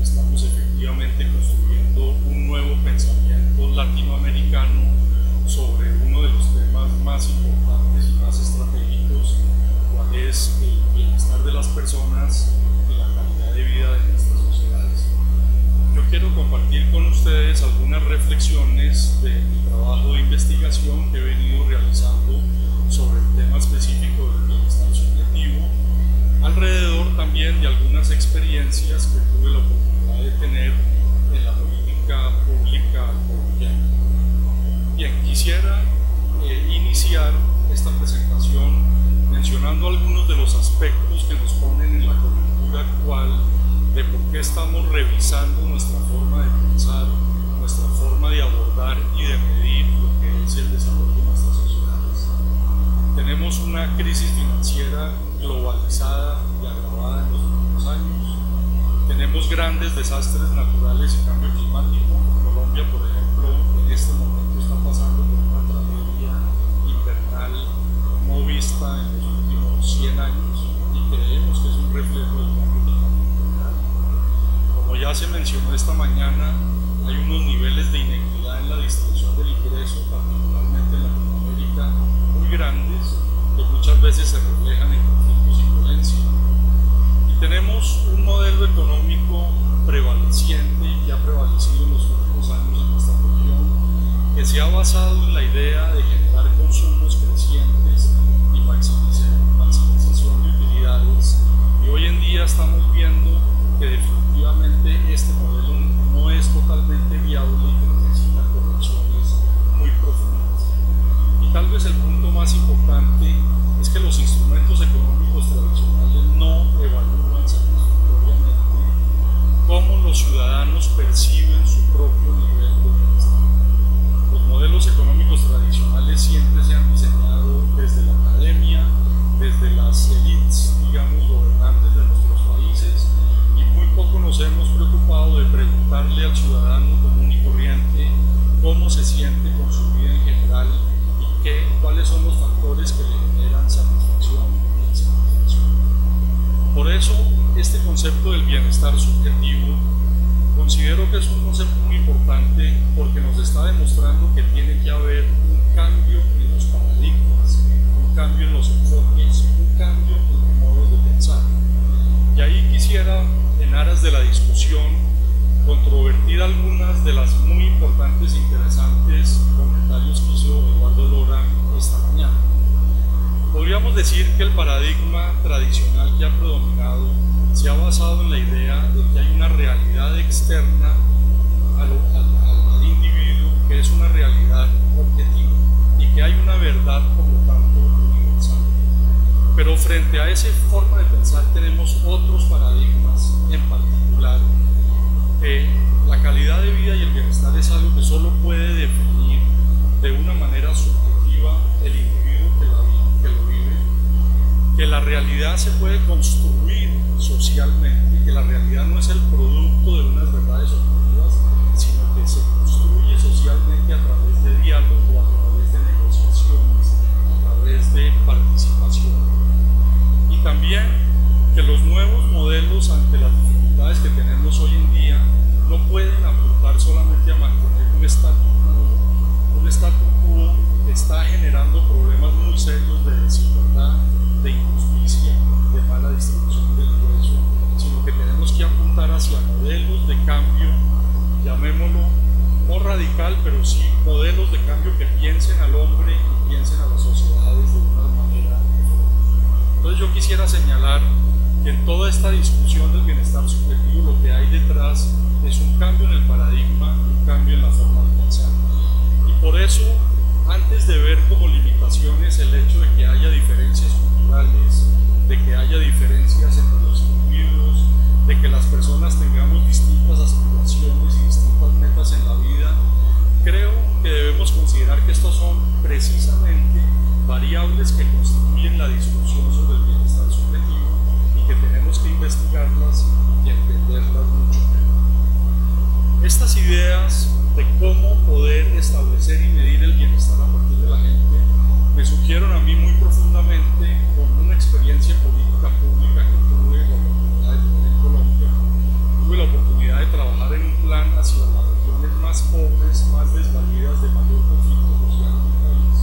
estamos efectivamente construyendo un nuevo pensamiento latinoamericano sobre uno de los temas más importantes y más estratégicos, cuál es el bienestar de las personas y la calidad de vida de nuestras sociedades. Yo quiero compartir con ustedes algunas reflexiones de mi trabajo de investigación que he venido realizando sobre el tema específico del bienestar subjetivo, alrededor también de algunas experiencias que tuve la oportunidad de tener en la política pública colombiana. Bien, quisiera iniciar esta presentación mencionando algunos de los aspectos que nos ponen en la coyuntura actual de por qué estamos revisando nuestra forma de pensar, nuestra forma de abordar y de medir lo que es el desarrollo de nuestras sociedades. Tenemos una crisis financiera globalizada y agravada en los últimos años. Tenemos grandes desastres naturales y cambio climático. Colombia, por ejemplo, en este momento está pasando por una tragedia invernal no vista en los últimos 100 años y creemos que es un reflejo del cambio climático general. Como ya se mencionó esta mañana, hay unos niveles de inequidad en la distribución del ingreso, particularmente en Latinoamérica, muy grandes, que muchas veces se reflejan en conflictos y violencia. Y tenemos un modelo económico prevaleciente y que ha prevalecido en los últimos años en nuestra región, que se ha basado en la idea de generar consumos crecientes y maximización de utilidades. Y hoy en día estamos viendo que definitivamente este modelo no es totalmente viable y que necesita correcciones muy profundas. Y tal vez el punto más importante es que los instrumentos económicos tradicionales no evalúan satisfactoriamente cómo los ciudadanos perciben su propio nivel de bienestar. Los modelos económicos tradicionales siempre se han diseñado desde la academia, desde las élites, digamos, gobernantes de nuestros países, y muy poco nos hemos preocupado de preguntarle al ciudadano común y corriente cómo se siente con su vida en general y cuáles son los factores que le generan satisfacción e insatisfacción. Por eso, este concepto del bienestar subjetivo considero que es un concepto muy importante porque nos está demostrando que tiene que haber un cambio en los paradigmas, un cambio en los enfoques, un cambio en los modos de pensar. Y ahí quisiera, en aras de la discusión, controvertir algunas de las muy importantes e interesantes comentarios que hizo Eduardo Lora esta mañana. Podríamos decir que el paradigma tradicional que ha predominado se ha basado en la idea de que hay una realidad externa al individuo que es una realidad objetiva y que hay una verdad por lo tanto universal. Pero frente a esa forma de pensar tenemos otros paradigmas, en particular la calidad de vida y el bienestar es algo que solo puede definir de una manera subjetiva el individuo que lo vive, que la realidad se puede construir socialmente, que la realidad no es el producto de unas verdades objetivas, sino que se construye socialmente a través de diálogo, a través de negociaciones, a través de participación. Y también que los nuevos modelos ante las dificultades que tenemos hoy en día no pueden apuntar solamente a mantener un statu quo. Un statu quo está generando problemas muy serios de desigualdad, de injusticia, de mala distribución del ingreso, sino que tenemos que apuntar hacia modelos de cambio, llamémoslo no radical, pero sí modelos de cambio que piensen al hombre y piensen a las sociedades de una manera diferente. Entonces yo quisiera señalar que en toda esta discusión del bienestar subjetivo lo que hay detrás es un cambio en el paradigma, un cambio en la forma de pensar. Y por eso, antes de ver como limitaciones el hecho de que haya diferencias culturales, de que haya diferencias entre los individuos, de que las personas tengamos distintas aspiraciones y distintas metas en la vida, creo que debemos discusión sobre el bienestar subjetivo y que tenemos que investigarlas y entenderlas mucho mejor. Estas ideas de cómo poder establecer y medir el bienestar a partir de la gente me surgieron a mí muy profundamente con una experiencia política pública que tuve la oportunidad de tener en Colombia. Tuve la oportunidad de trabajar en un plan hacia las regiones más pobres, más desvalidas, de mayor conflicto social en el país,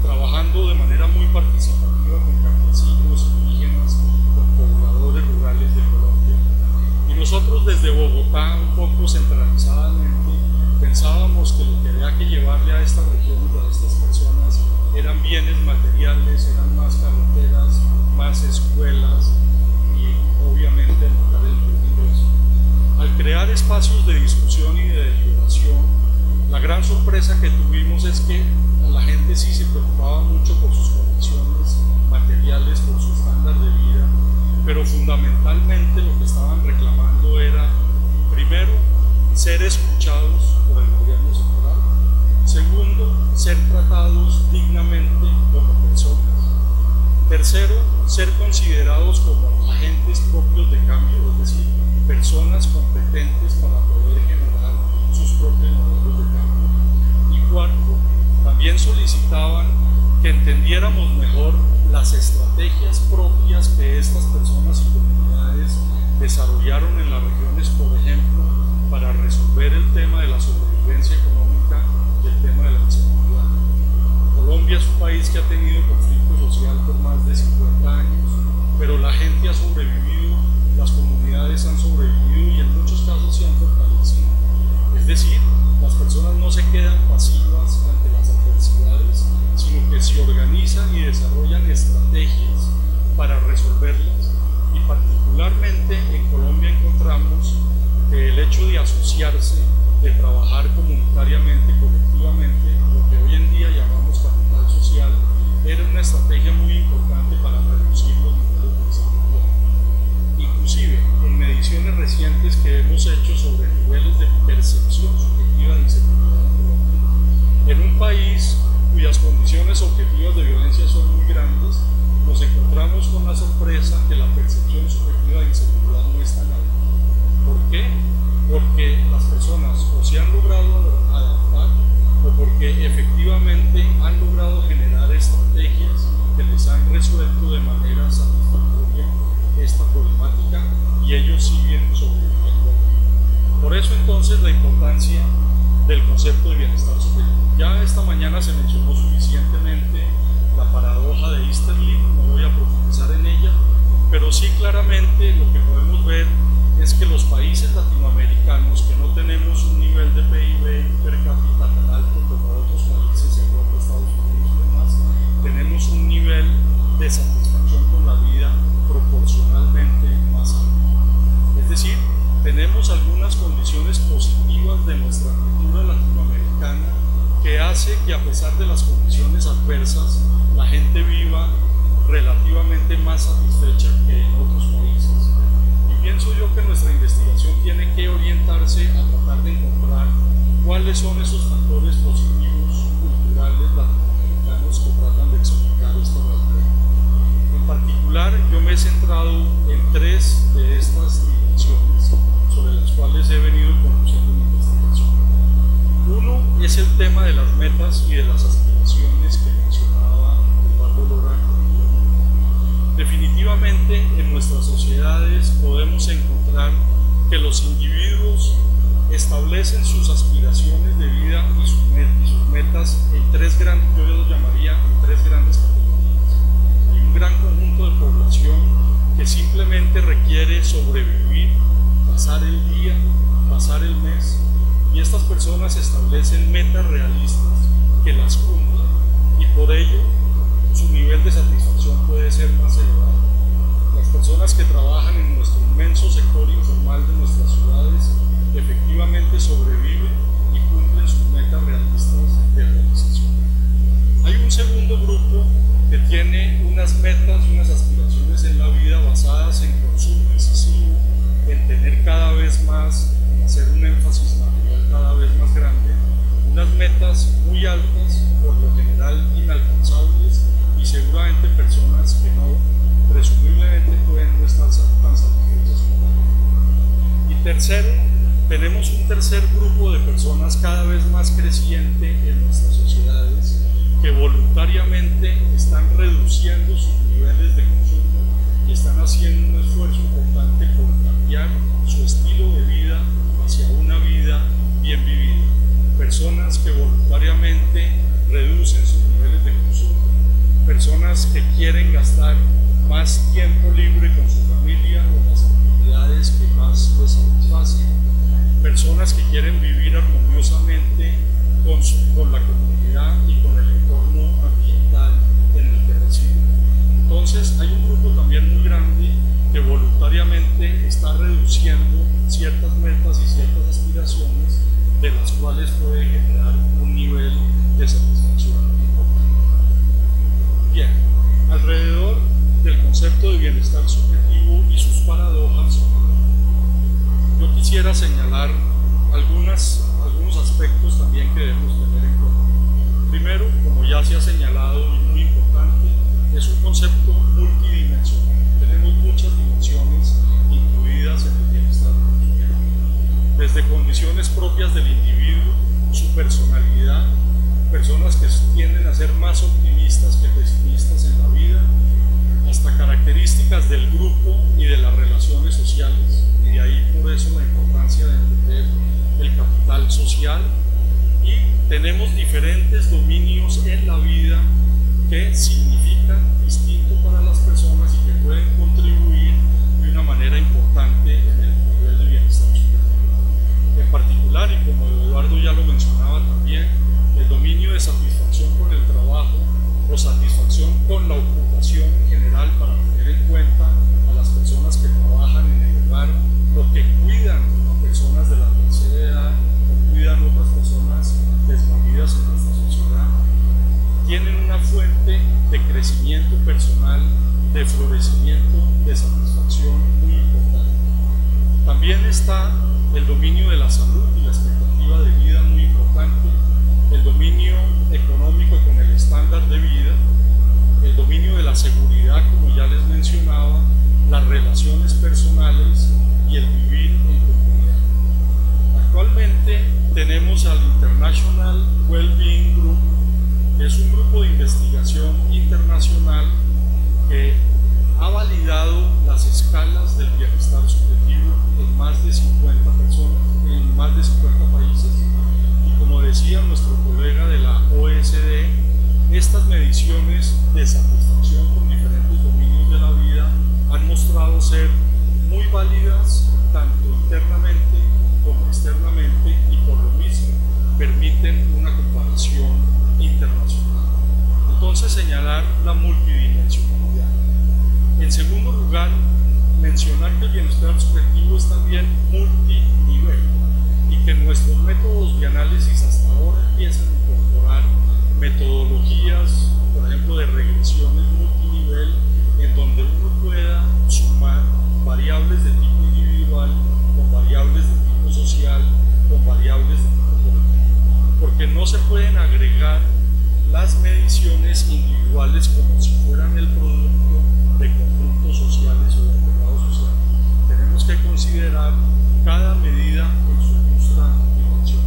trabajando de manera muy participativa con campesinos, indígenas, con pobladores rurales de Colombia. Y nosotros desde Bogotá, un poco centralizadamente, pensábamos que lo que había que llevarle a estas regiones, a estas personas, eran bienes materiales, eran más carreteras, más escuelas y obviamente aumentar el nivel de ingreso. Al crear espacios de discusión y de deliberación, la gran sorpresa que tuvimos es que a la gente sí se preocupaba mucho por sus condiciones materiales, por su estándar de vida, pero fundamentalmente lo que estaban reclamando era, primero, ser escuchados por el gobierno central, segundo, ser tratados dignamente como personas, tercero, ser considerados como agentes propios de cambio, es decir, personas competentes para poder generar sus propios modelos de cambio, y cuarto, también solicitaban que entendiéramos mejor las estrategias propias que estas personas y comunidades desarrollaron en las regiones, por ejemplo, para resolver el tema de la sobrevivencia económica y el tema de la inseguridad. Colombia es un país que ha tenido conflicto social por más de 50 años, pero la gente ha sobrevivido, las comunidades han sobrevivido y en muchos casos se han fortalecido. Es decir, las personas no se quedan pasivas ante las adversidades, sino que se organizan y desarrollan estrategias para resolverlas. Y particularmente en Colombia encontramos que el hecho de asociarse, de trabajar comunitariamente, colectivamente, lo que hoy en día llamamos capital social, era una estrategia muy importante para reducir los niveles de inseguridad. Inclusive, en mediciones recientes que hemos hecho sobre niveles de percepción subjetiva de inseguridad en Colombia, en un país cuyas condiciones objetivas de violencia son muy grandes, nos encontramos con la sorpresa que la percepción subjetiva de inseguridad no es tan alta. ¿Por qué? Porque las personas o se han logrado adaptar o porque efectivamente han logrado generar estrategias que les han resuelto de manera satisfactoria esta problemática y ellos siguen sobreviviendo. Por eso entonces la importancia del concepto de bienestar subjetivo. Ya esta mañana se mencionó suficientemente la paradoja de Easterlin, no voy a profundizar en ella, pero sí claramente lo que podemos ver es que los países latinoamericanos que no tenemos un nivel de PIB per cápita tan alto como otros países, Europa, Estados Unidos y demás, tenemos un nivel de satisfacción con la vida proporcionalmente más alto. Es decir, tenemos algunas condiciones positivas de nuestra cultura latinoamericana que hace que a pesar de las condiciones adversas, la gente viva relativamente más satisfecha que en otros países. Pienso yo que nuestra investigación tiene que orientarse a tratar de encontrar cuáles son esos factores positivos culturales latinoamericanos que tratan de explicar esta realidad. En particular, yo me he centrado en tres de estas dimensiones sobre las cuales he venido conduciendo mi investigación. Uno es el tema de las metas y de las aspiraciones que mencionaba Eduardo Lora. Definitivamente en nuestras sociedades podemos encontrar que los individuos establecen sus aspiraciones de vida y sus metas en tres grandes, yo los llamaría en tres grandes categorías. Hay un gran conjunto de población que simplemente requiere sobrevivir, pasar el día, pasar el mes, y estas personas establecen metas realistas que las cumplen y por ello su nivel de satisfacción puede ser más elevado. Las personas que trabajan en nuestro inmenso sector informal de nuestras ciudades efectivamente sobreviven y cumplen sus metas realistas de realización. Hay un segundo grupo que tiene unas metas y unas aspiraciones en la vida basadas en consumo excesivo, en tener cada vez más, en hacer un énfasis material cada vez más grande, unas metas muy altas, por lo general inalcanzables, y seguramente personas que tercer grupo de personas cada vez más creciente en nuestras sociedades que voluntariamente están reduciendo sus niveles de consumo y están haciendo un esfuerzo importante por cambiar su estilo de vida hacia una vida bien vivida. Personas que voluntariamente reducen sus niveles de consumo, personas que quieren gastar más tiempo libre con su familia o las actividades que más les satisfacen, personas que quieren vivir armoniosamente con la comunidad y con el entorno ambiental en el que residen. Entonces hay un grupo también muy grande que voluntariamente está reduciendo ciertas metas y ciertas aspiraciones de las cuales puede generar un nivel de satisfacción importante. Bien, alrededor del concepto de bienestar subjetivo y sus paradojas, yo quisiera señalar algunos aspectos también que debemos tener en cuenta. Primero, como ya se ha señalado y muy importante, es un concepto multidimensional. Tenemos muchas dimensiones incluidas en el bienestar subjetivo. Desde condiciones propias del individuo, su personalidad, personas que tienden a ser más optimistas que pesimistas en la vida, hasta características del grupo y de las relaciones sociales, y de ahí por eso la importancia de entender el capital social. Y tenemos diferentes dominios en la vida que significan distinto para las personas y que pueden contribuir de una manera importante en el nivel de bienestar subjetivo. En particular, y como Eduardo ya lo mencionaba también, el dominio de satisfacción con el trabajo o satisfacción con la ocupación en general, para tener en cuenta a las personas que trabajan en el hogar o que cuidan a personas de la tercera edad o cuidan a otras personas desvalidas en nuestra sociedad, tienen una fuente de crecimiento personal, de florecimiento, de satisfacción muy importante. También está el dominio de la salud y la expectativa de vida muy importante, el dominio económico con el estándar de vida, el dominio de la seguridad, como ya les mencionaba, las relaciones personales y el vivir en comunidad. Actualmente tenemos al International Wellbeing Group, que es un grupo de investigación internacional que ha validado las escalas del bienestar subjetivo en más de 50 personas, en más de 50 países. Y como decía nuestro colega de la OECD, estas mediciones de satisfacción con diferentes dominios de la vida han mostrado ser muy válidas tanto internamente como externamente, y por lo mismo permiten una comparación internacional. Entonces, señalar la multidimensionalidad. En segundo lugar, mencionar que el bienestar subjetivo es también multinivel y que nuestros métodos de análisis hasta ahora empiezan a incorporar metodologías, por ejemplo, de regresiones multinivel, en donde uno pueda sumar variables de tipo individual con variables de tipo social, con variables de tipo colectivo, porque no se pueden agregar las mediciones individuales como si fueran el producto de conjuntos sociales o de agregados sociales. Tenemos que considerar cada medida en su justa dimensión.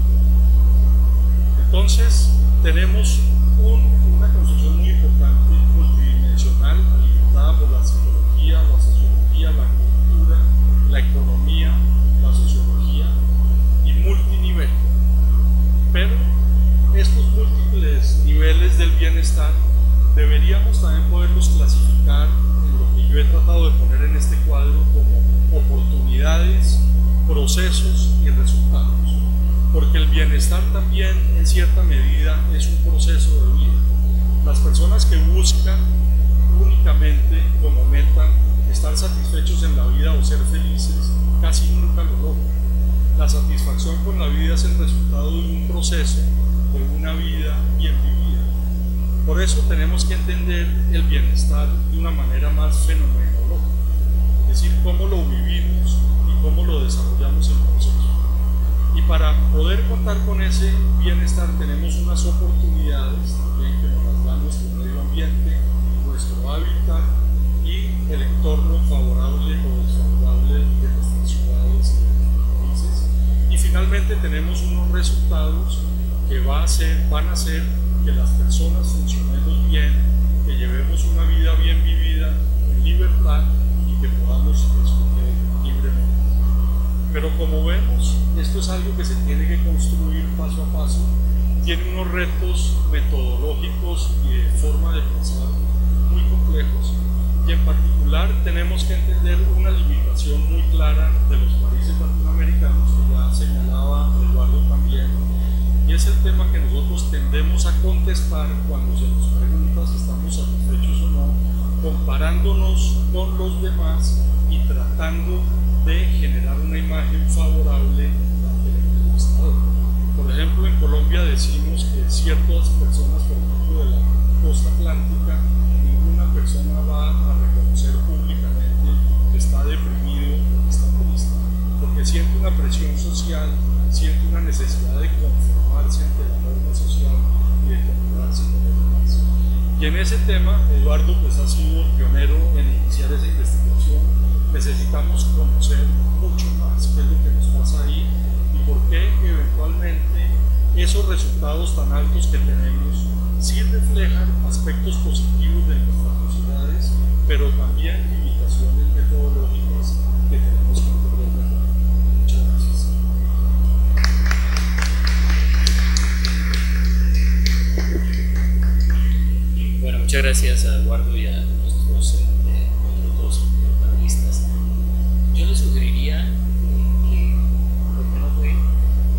Entonces, tenemos una construcción muy importante, multidimensional, alimentada por la psicología, la sociología, la cultura, la economía, la sociología, y multinivel. Pero estos múltiples niveles del bienestar deberíamos también poderlos clasificar en lo que yo he tratado de poner en este cuadro como oportunidades, procesos y resultados, porque el bienestar también en cierta medida es un proceso de vida. Las personas que buscan únicamente como meta estar satisfechos en la vida o ser felices casi nunca lo logran. La satisfacción con la vida es el resultado de un proceso, de una vida bien vivida. Por eso tenemos que entender el bienestar de una manera más fenomenológica, es decir, cómo lo vivimos y cómo lo desarrollamos en proceso. Y para poder contar con ese bienestar tenemos unas oportunidades también que nos las da nuestro medio ambiente, nuestro hábitat y el entorno favorable o desfavorable de nuestras ciudades y de nuestros países. Y finalmente resultados que van a hacer que las personas funcionemos bien, que llevemos una vida bien vivida, en libertad, y que podamos escoger libremente. Pero como vemos, esto es algo que se tiene que construir paso a paso, tiene unos retos metodológicos y de forma de pensar muy complejos, y en particular tenemos que entender una limitación muy clara de los países latinoamericanos, que ya señalaba Eduardo también, y es el tema que nosotros tendemos a contestar cuando se nos pregunta si estamos satisfechos o no, comparándonos con los demás y tratando de generar una imagen favorable ante el entrevistador. Por ejemplo, en Colombia decimos que ciertas personas, por ejemplo, de la costa atlántica, ninguna persona va a reconocer públicamente que está deprimido o que está triste, porque siente una presión social, siente una necesidad de conformarse ante la norma social y de compararse con los demás. Y en ese tema, Eduardo pues ha sido pionero en iniciar esa investigación. Necesitamos conocer mucho más qué es lo que nos pasa ahí y por qué eventualmente esos resultados tan altos que tenemos sí reflejan aspectos positivos de nuestras sociedades, pero también limitaciones metodológicas que tenemos que entender mejor. Muchas gracias. Bueno, muchas gracias a Eduardo y a nuestros otros dos panelistas. Yo les sugeriría que, ¿por qué no fue?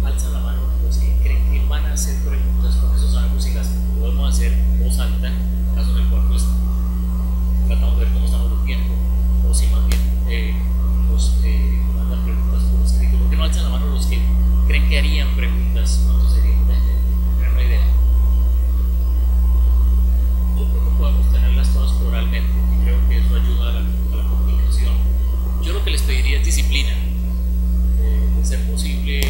Alzan la mano los que creen que van a hacer preguntas, con eso sabemos si las podemos hacer en voz alta, en el caso en el cual pues tratamos de ver cómo estamos de tiempo, o si más bien nos mandan preguntas por escrito. ¿Por qué no alzan la mano los que creen que harían preguntas? ¿Cuánto sería? Tener una idea. Yo creo que podemos tenerlas todas oralmente y creo que eso ayuda a la comunicación. Yo lo que les pediría es disciplina, de ser posible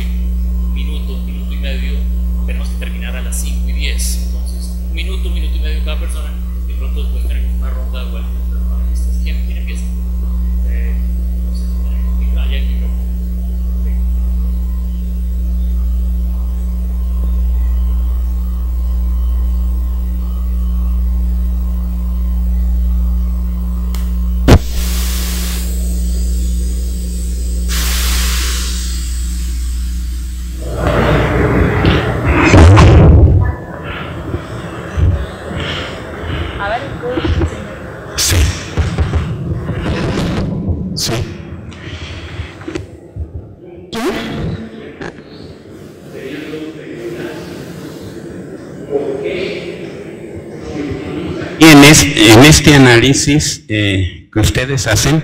un minuto y medio. Tenemos que terminar a las 5 y 10, entonces un minuto y medio cada persona, y pronto después tenemos una ronda de vuelta entre los panelistas. ¿Quién empieza? No sé, ya el micrófono. En este análisis que ustedes hacen,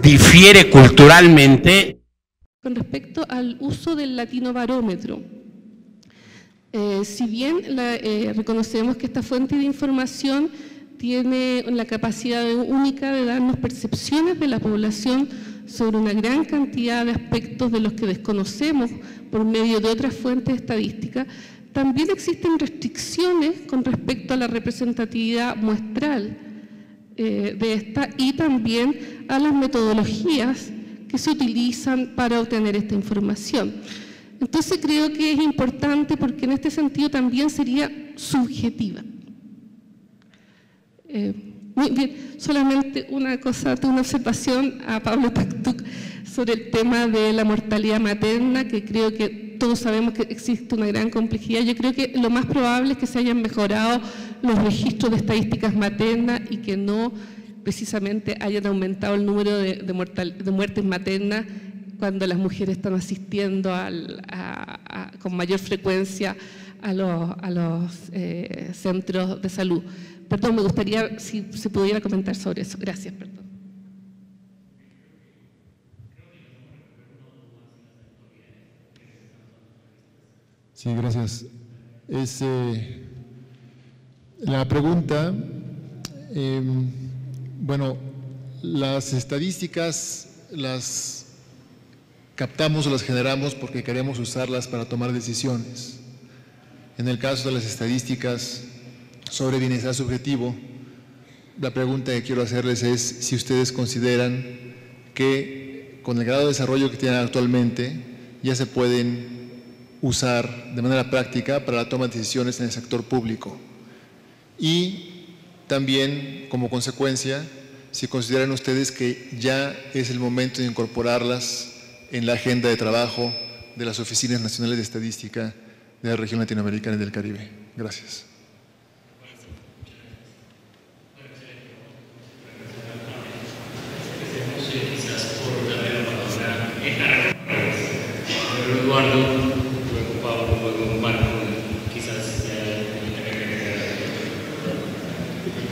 difiere culturalmente. Con respecto al uso del latinobarómetro, si bien reconocemos que esta fuente de información tiene la capacidad única de darnos percepciones de la población sobre una gran cantidad de aspectos de los que desconocemos por medio de otras fuentes estadísticas, también existen restricciones con respecto a la representatividad muestral de esta y también a las metodologías que se utilizan para obtener esta información. Entonces creo que es importante porque en este sentido también sería subjetiva. Muy bien, solamente una cosa, una observación a Pablo Pactuc sobre el tema de la mortalidad materna, que creo que todos sabemos que existe una gran complejidad. Yo creo que lo más probable es que se hayan mejorado los registros de estadísticas maternas y que no precisamente hayan aumentado el número de muertes maternas cuando las mujeres están asistiendo con mayor frecuencia a los centros de salud. Perdón, me gustaría si se pudiera comentar sobre eso. Gracias, perdón. Sí, gracias. La pregunta, bueno, las estadísticas las captamos o las generamos porque queremos usarlas para tomar decisiones. En el caso de las estadísticas sobre bienestar subjetivo, la pregunta que quiero hacerles es si ustedes consideran que con el grado de desarrollo que tienen actualmente ya se pueden usar de manera práctica para la toma de decisiones en el sector público. Y también, como consecuencia, si consideran ustedes que ya es el momento de incorporarlas en la agenda de trabajo de las Oficinas Nacionales de Estadística de la región latinoamericana y del Caribe. Gracias. Eduardo, luego Pablo, luego Marco, quizás.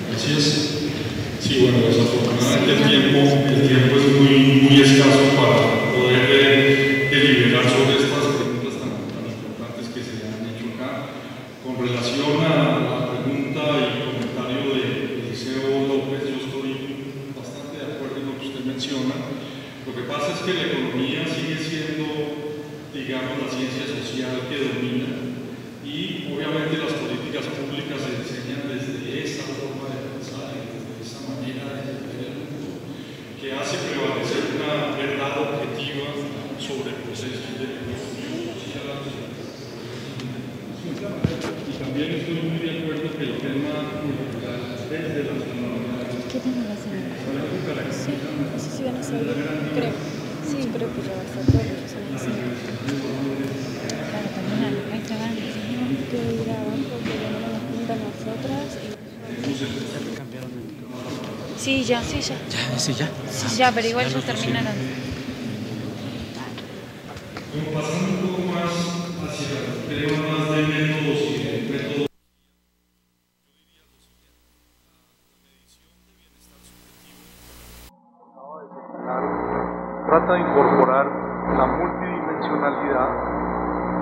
Gracias. Sí, bueno, desafortunadamente el tiempo es muy escaso para poder deliberar sobre estas preguntas tan importantes que se han hecho acá. Con relación a la pregunta y comentario de Eliseo López, yo estoy bastante de acuerdo en lo que usted menciona. Lo que pasa es que la economía sigue siendo, digamos, la ciencia social que domina, y obviamente las políticas públicas se diseñan desde esa forma de pensar y desde esa manera de ver el mundo, que hace prevalecer una verdad objetiva sobre procesos de evolución social. Y también estoy muy de acuerdo que el tema cultural desde las comunidades creo. Sí, creo que ya va a estar todo. Claro, también ahí se van. Tenemos que ir abajo, que ya no nos juntan nosotras. Sí, ya. Sí, ya, pero igual ya terminaron. Pasando un poco más hacia el tema más de métodos y de métodos. Trata de incorporar la multidimensionalidad,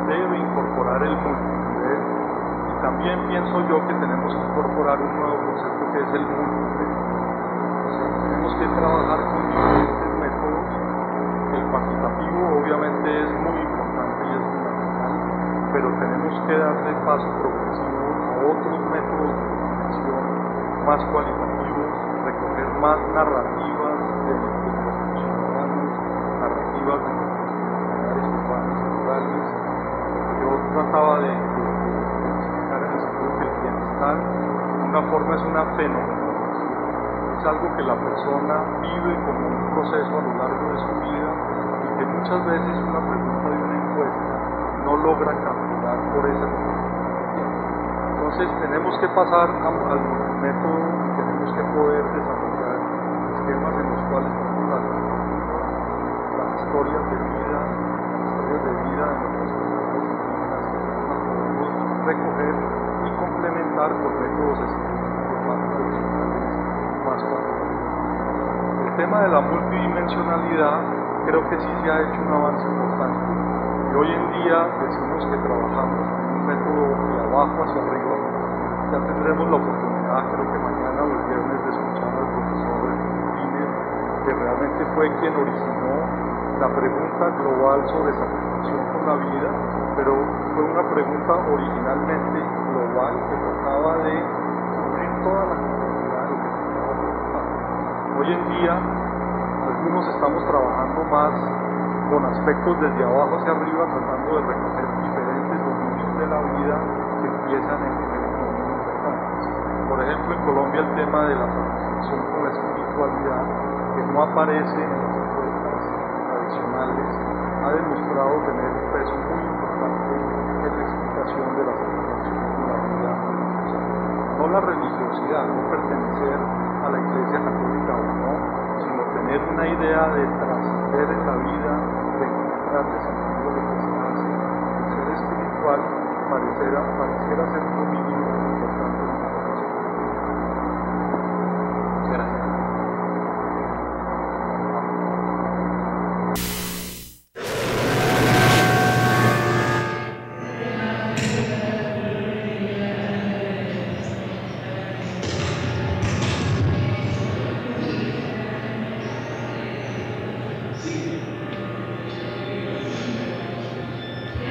debe incorporar el multinivel, y también pienso yo que tenemos que incorporar un nuevo concepto que es el multinivel. O sea, tenemos que trabajar con diferentes métodos. El cuantitativo obviamente es muy importante y es fundamental, pero tenemos que darle paso progresivo a otros métodos de reflexión más cualitativos, recoger más narrativas de nuestros ciudadanos, narrativas de nuestros comunidades urbanas y rurales. Yo trataba de explicar en el sentido que el bienestar, de una forma, es una fenomenología. Es algo que la persona vive como un proceso a lo largo de su vida y que muchas veces una pregunta de una encuesta no logra capturar por esa fenomenología. Entonces tenemos que pasar al método y tenemos que poder desarrollar esquemas en los cuales las historias de vida de nuestras comunidades indígenas las podemos recoger y complementar con métodos científicos más tradicionales, más cuantitativos. El tema de la multidimensionalidad creo que sí se ha hecho un avance importante, y hoy en día decimos que trabajamos con un método de abajo hacia arriba. Ya tendremos la oportunidad, creo que mañana o el viernes, de escuchar al profesor Martínez, que realmente fue quien originó la pregunta global sobre satisfacción con la vida, pero fue una pregunta originalmente global que trataba de cubrir toda la complejidad de lo que se estaba preguntando. Hoy en día, algunos estamos trabajando más con aspectos desde abajo hacia arriba, tratando de recoger diferentes dominios de la vida que empiezan en dominios importantes. Por ejemplo, en Colombia el tema de la satisfacción con la espiritualidad, que no aparece en las encuestas tradicionales ha demostrado tener un peso muy importante en la explicación de las experiencias de la vida. No la religiosidad, no pertenecer a la Iglesia Católica o no, sino tener una idea de trascender en la vida, de encontrarle sentido a lo que se hace. El ser espiritual pareciera ser un dominio importante en la religión. Muchas gracias.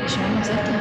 Llevamos esto.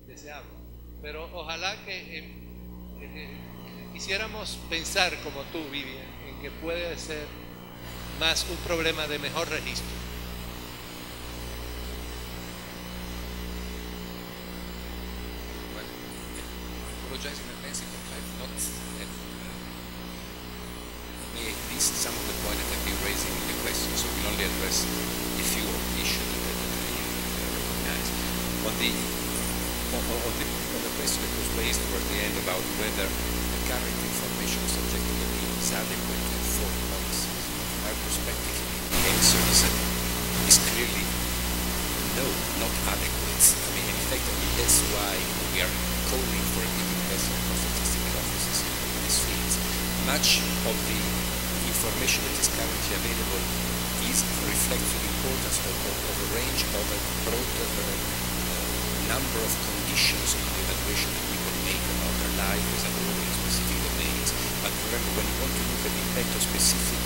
Deseable. Pero ojalá que quisiéramos pensar como tú, Vivian, en que puede ser más un problema de mejor registro. Well, I apologize in advance if I've not had made this some of the points that I've been raising in the question, so we'll only address a few of the issues that I recognize. On the question that was raised toward the end about whether the current information subject to the need is adequate to inform policies, from our perspective, the answer is clearly no, not adequate. I mean, effectively, that's why we are calling for a big investment of statistical offices in these fields. Much of the information that is currently available reflects the importance of a range of a broad number of conditions in the evaluation that we can make about their life as a whole in specific domains. But remember, when you want to look at the impact of specific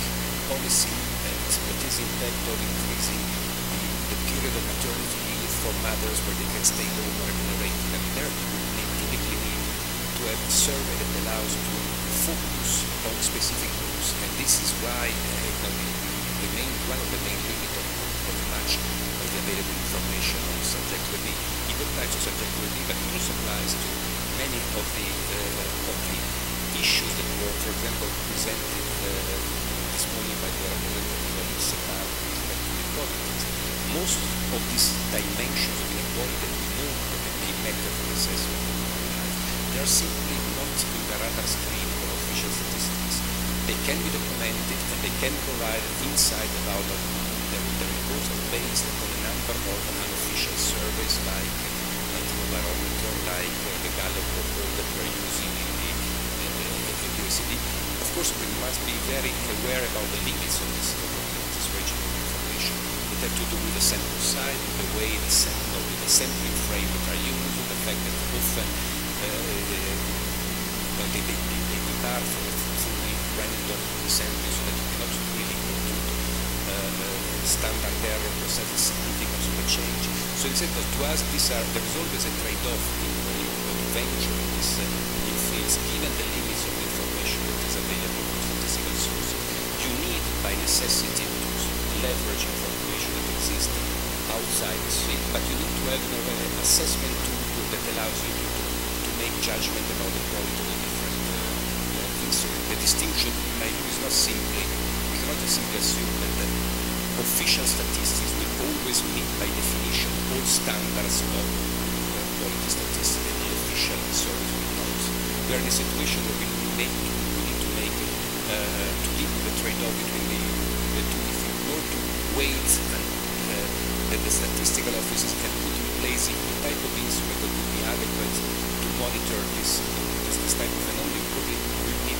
policy and what is the impact of increasing the period of maternity leave for mothers where they can stay home or remunerated, I mean, there you typically need to have a survey that allows to focus on specific groups. And this is why one of the main limits of much of the available information on subject-to-be, different types of subject-to-be, but it also applies to many of the issues that were, for example, presented this morning by the representative of the SEPAR with respect to inequalities. Most of these dimensions of inequality that we know that the key method of assessment, they are simply not in the radar screen of official statistics. They can be documented and they can provide insight about the reports are based on a number of unofficial surveys like Antibarometer, like the Gallup report that we're using in the OECD. Of course, we must be very aware about the limits of this range of information that have to do with the sample size, with the way the sampling frame that are used, with the fact that often they depart from a fully random sampling, so that you cannot really compute standard error or set the significance of a change. So in fact, to us, there is always a trade-off in venturing these new fields, given the limits of the information that is available from statistical sources. You need, by necessity, to leverage information that exists outside this field, but you need to have an assessment tool that allows you to make judgment about the quality of the different things. So the distinction, in my view, is not simply, we cannot simply assume that official statistics will always meet by definition all standards of quality statistics and the official survey results. We are in a situation where we need to make to deal with the trade-off between the two. If you were to wait that the statistical offices can put in place the type of instrument that would be adequate to monitor this type of phenomenon, you probably will need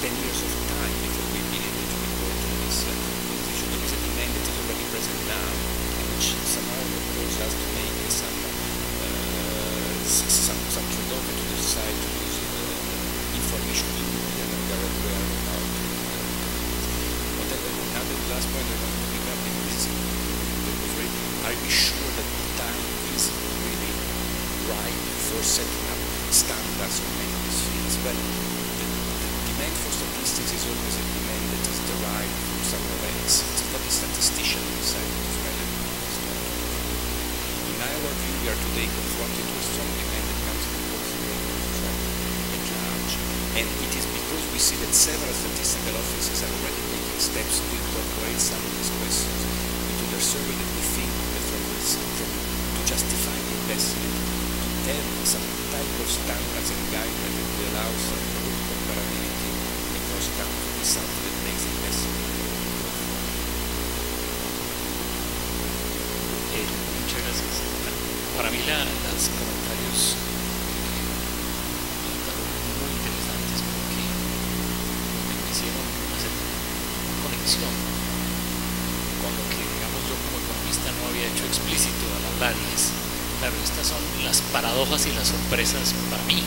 10 years of time before we be able to report on this issue. There is a demand that is already present now, which somehow requires us to make some trade-off to decide to use information in and we are aware about. Another last point I want to pick up is are we sure that the time is really right for setting up standards on many of these fields? Well, the demand for statistics is always a demand that is derived from somewhere else. It's not a statistician who decides it is relevant. In our view, we are today confronted with a strong demand that comes from policymakers at large. And it is because we see that several statistical offices are already taking steps to incorporate some of these questions into their survey that we think that to justify the investment, to have some type of standards and guidelines that will allow some good comparability across countries is something that makes investment. Muchas gracias. Para mí los comentarios muy interesantes porque me hicieron hacer conexión con lo que, digamos, yo como economista no había hecho explícito al hablar, y es, claro, estas son las paradojas y las sorpresas para mí.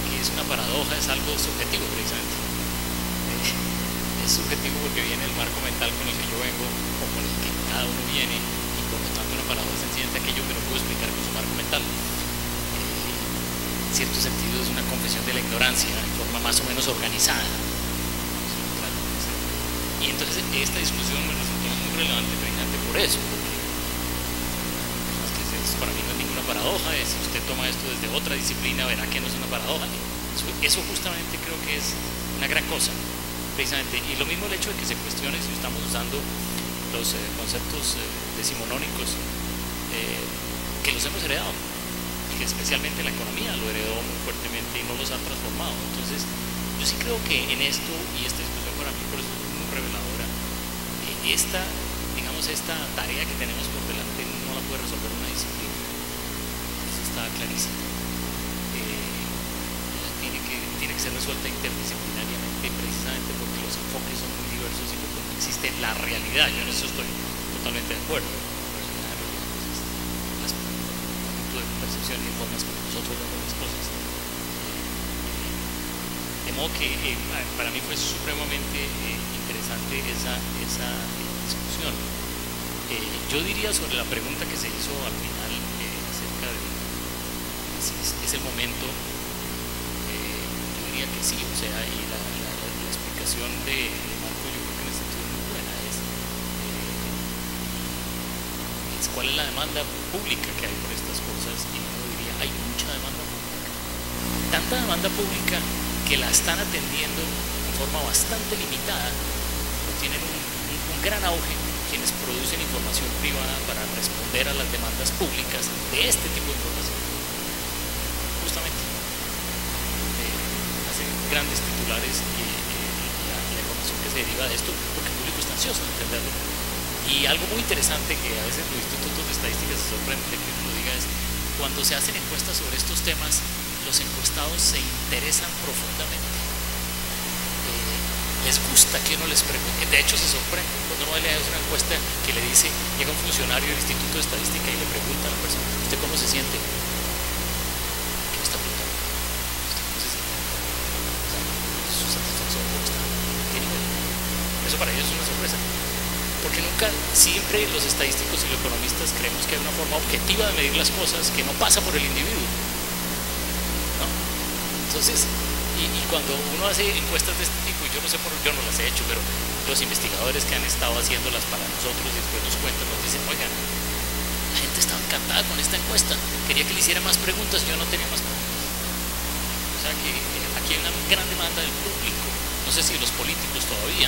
Que es una paradoja, es algo subjetivo precisamente. Es subjetivo porque viene el marco mental con el que yo vengo o con el que cada uno viene, y por lo tanto una paradoja es sencillamente aquello que no puedo explicar con su marco mental. En cierto sentido es una confesión de la ignorancia en forma más o menos organizada. Y entonces esta discusión me resultó muy relevante precisamente por eso, porque para mí no es ninguna paradoja. Si usted toma esto desde otra disciplina verá que no es una paradoja. Eso justamente creo que es una gran cosa, precisamente. Y lo mismo el hecho de que se cuestione si estamos usando los conceptos decimonónicos que los hemos heredado, y que especialmente la economía lo heredó muy fuertemente y no los ha transformado. Entonces yo sí creo que en esto, y esta discusión para mí por eso es muy reveladora, esta tarea que tenemos por delante no la puede resolver una disciplina. Eso está clarísimo. Tiene que ser resuelta interdisciplinariamente, precisamente porque los enfoques son muy diversos y porque no existe la realidad. Yo en eso estoy totalmente de acuerdo. Las puntos de percepción y formas como nosotros vemos las cosas. De modo que para mí fue supremamente interesante esa discusión. Yo diría sobre la pregunta que se hizo al final acerca de si es el momento, yo diría que sí, o sea, y la explicación de Marco yo ¿cuál es la demanda pública que hay por estas cosas? Y uno diría, hay mucha demanda pública. Tanta demanda pública que la están atendiendo de forma bastante limitada, tienen un gran auge quienes producen información privada para responder a las demandas públicas de este tipo de información. Justamente hacen grandes titulares y la información que se deriva de esto, porque el público está ansioso de entenderlo. Y algo muy interesante que a veces los institutos de estadística se sorprenden de que uno lo diga es, cuando se hacen encuestas sobre estos temas, los encuestados se interesan profundamente. Les gusta que uno les pregunte, de hecho se sorprende cuando uno le hace una encuesta que le dice, llega un funcionario del Instituto de Estadística y le pregunta a la persona, ¿usted cómo se siente? ¿Qué me está preguntando? ¿Usted cómo se siente? O sea, su satisfacción, ¿cómo está? ¿Qué nivel? Eso para ellos es una sorpresa, porque nunca, siempre los estadísticos y los economistas creemos que hay una forma objetiva de medir las cosas que no pasa por el individuo, ¿no? Entonces, y cuando uno hace encuestas de este tipo, yo no sé por yo no las he hecho, pero los investigadores que han estado haciéndolas para nosotros y después nos cuentan, nos dicen, oigan, la gente estaba encantada con esta encuesta, quería que le hiciera más preguntas, yo no tenía más preguntas. O sea que aquí hay una gran demanda del público, no sé si de los políticos todavía,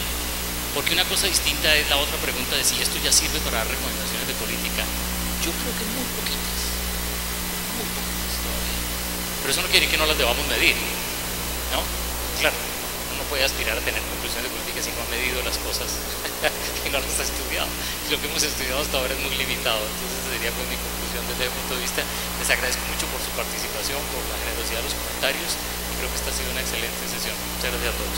porque una cosa distinta es la otra pregunta de si esto ya sirve para dar recomendaciones de política. Yo creo que muy poquitas todavía, pero eso no quiere decir que no las debamos medir, ¿no? Claro, uno no puede aspirar a tener conclusiones de política si no ha medido las cosas y no las ha estudiado. Lo que hemos estudiado hasta ahora es muy limitado, entonces sería pues mi conclusión desde ese punto de vista. Les agradezco mucho por su participación, por la generosidad de los comentarios y creo que esta ha sido una excelente sesión. Muchas gracias a todos.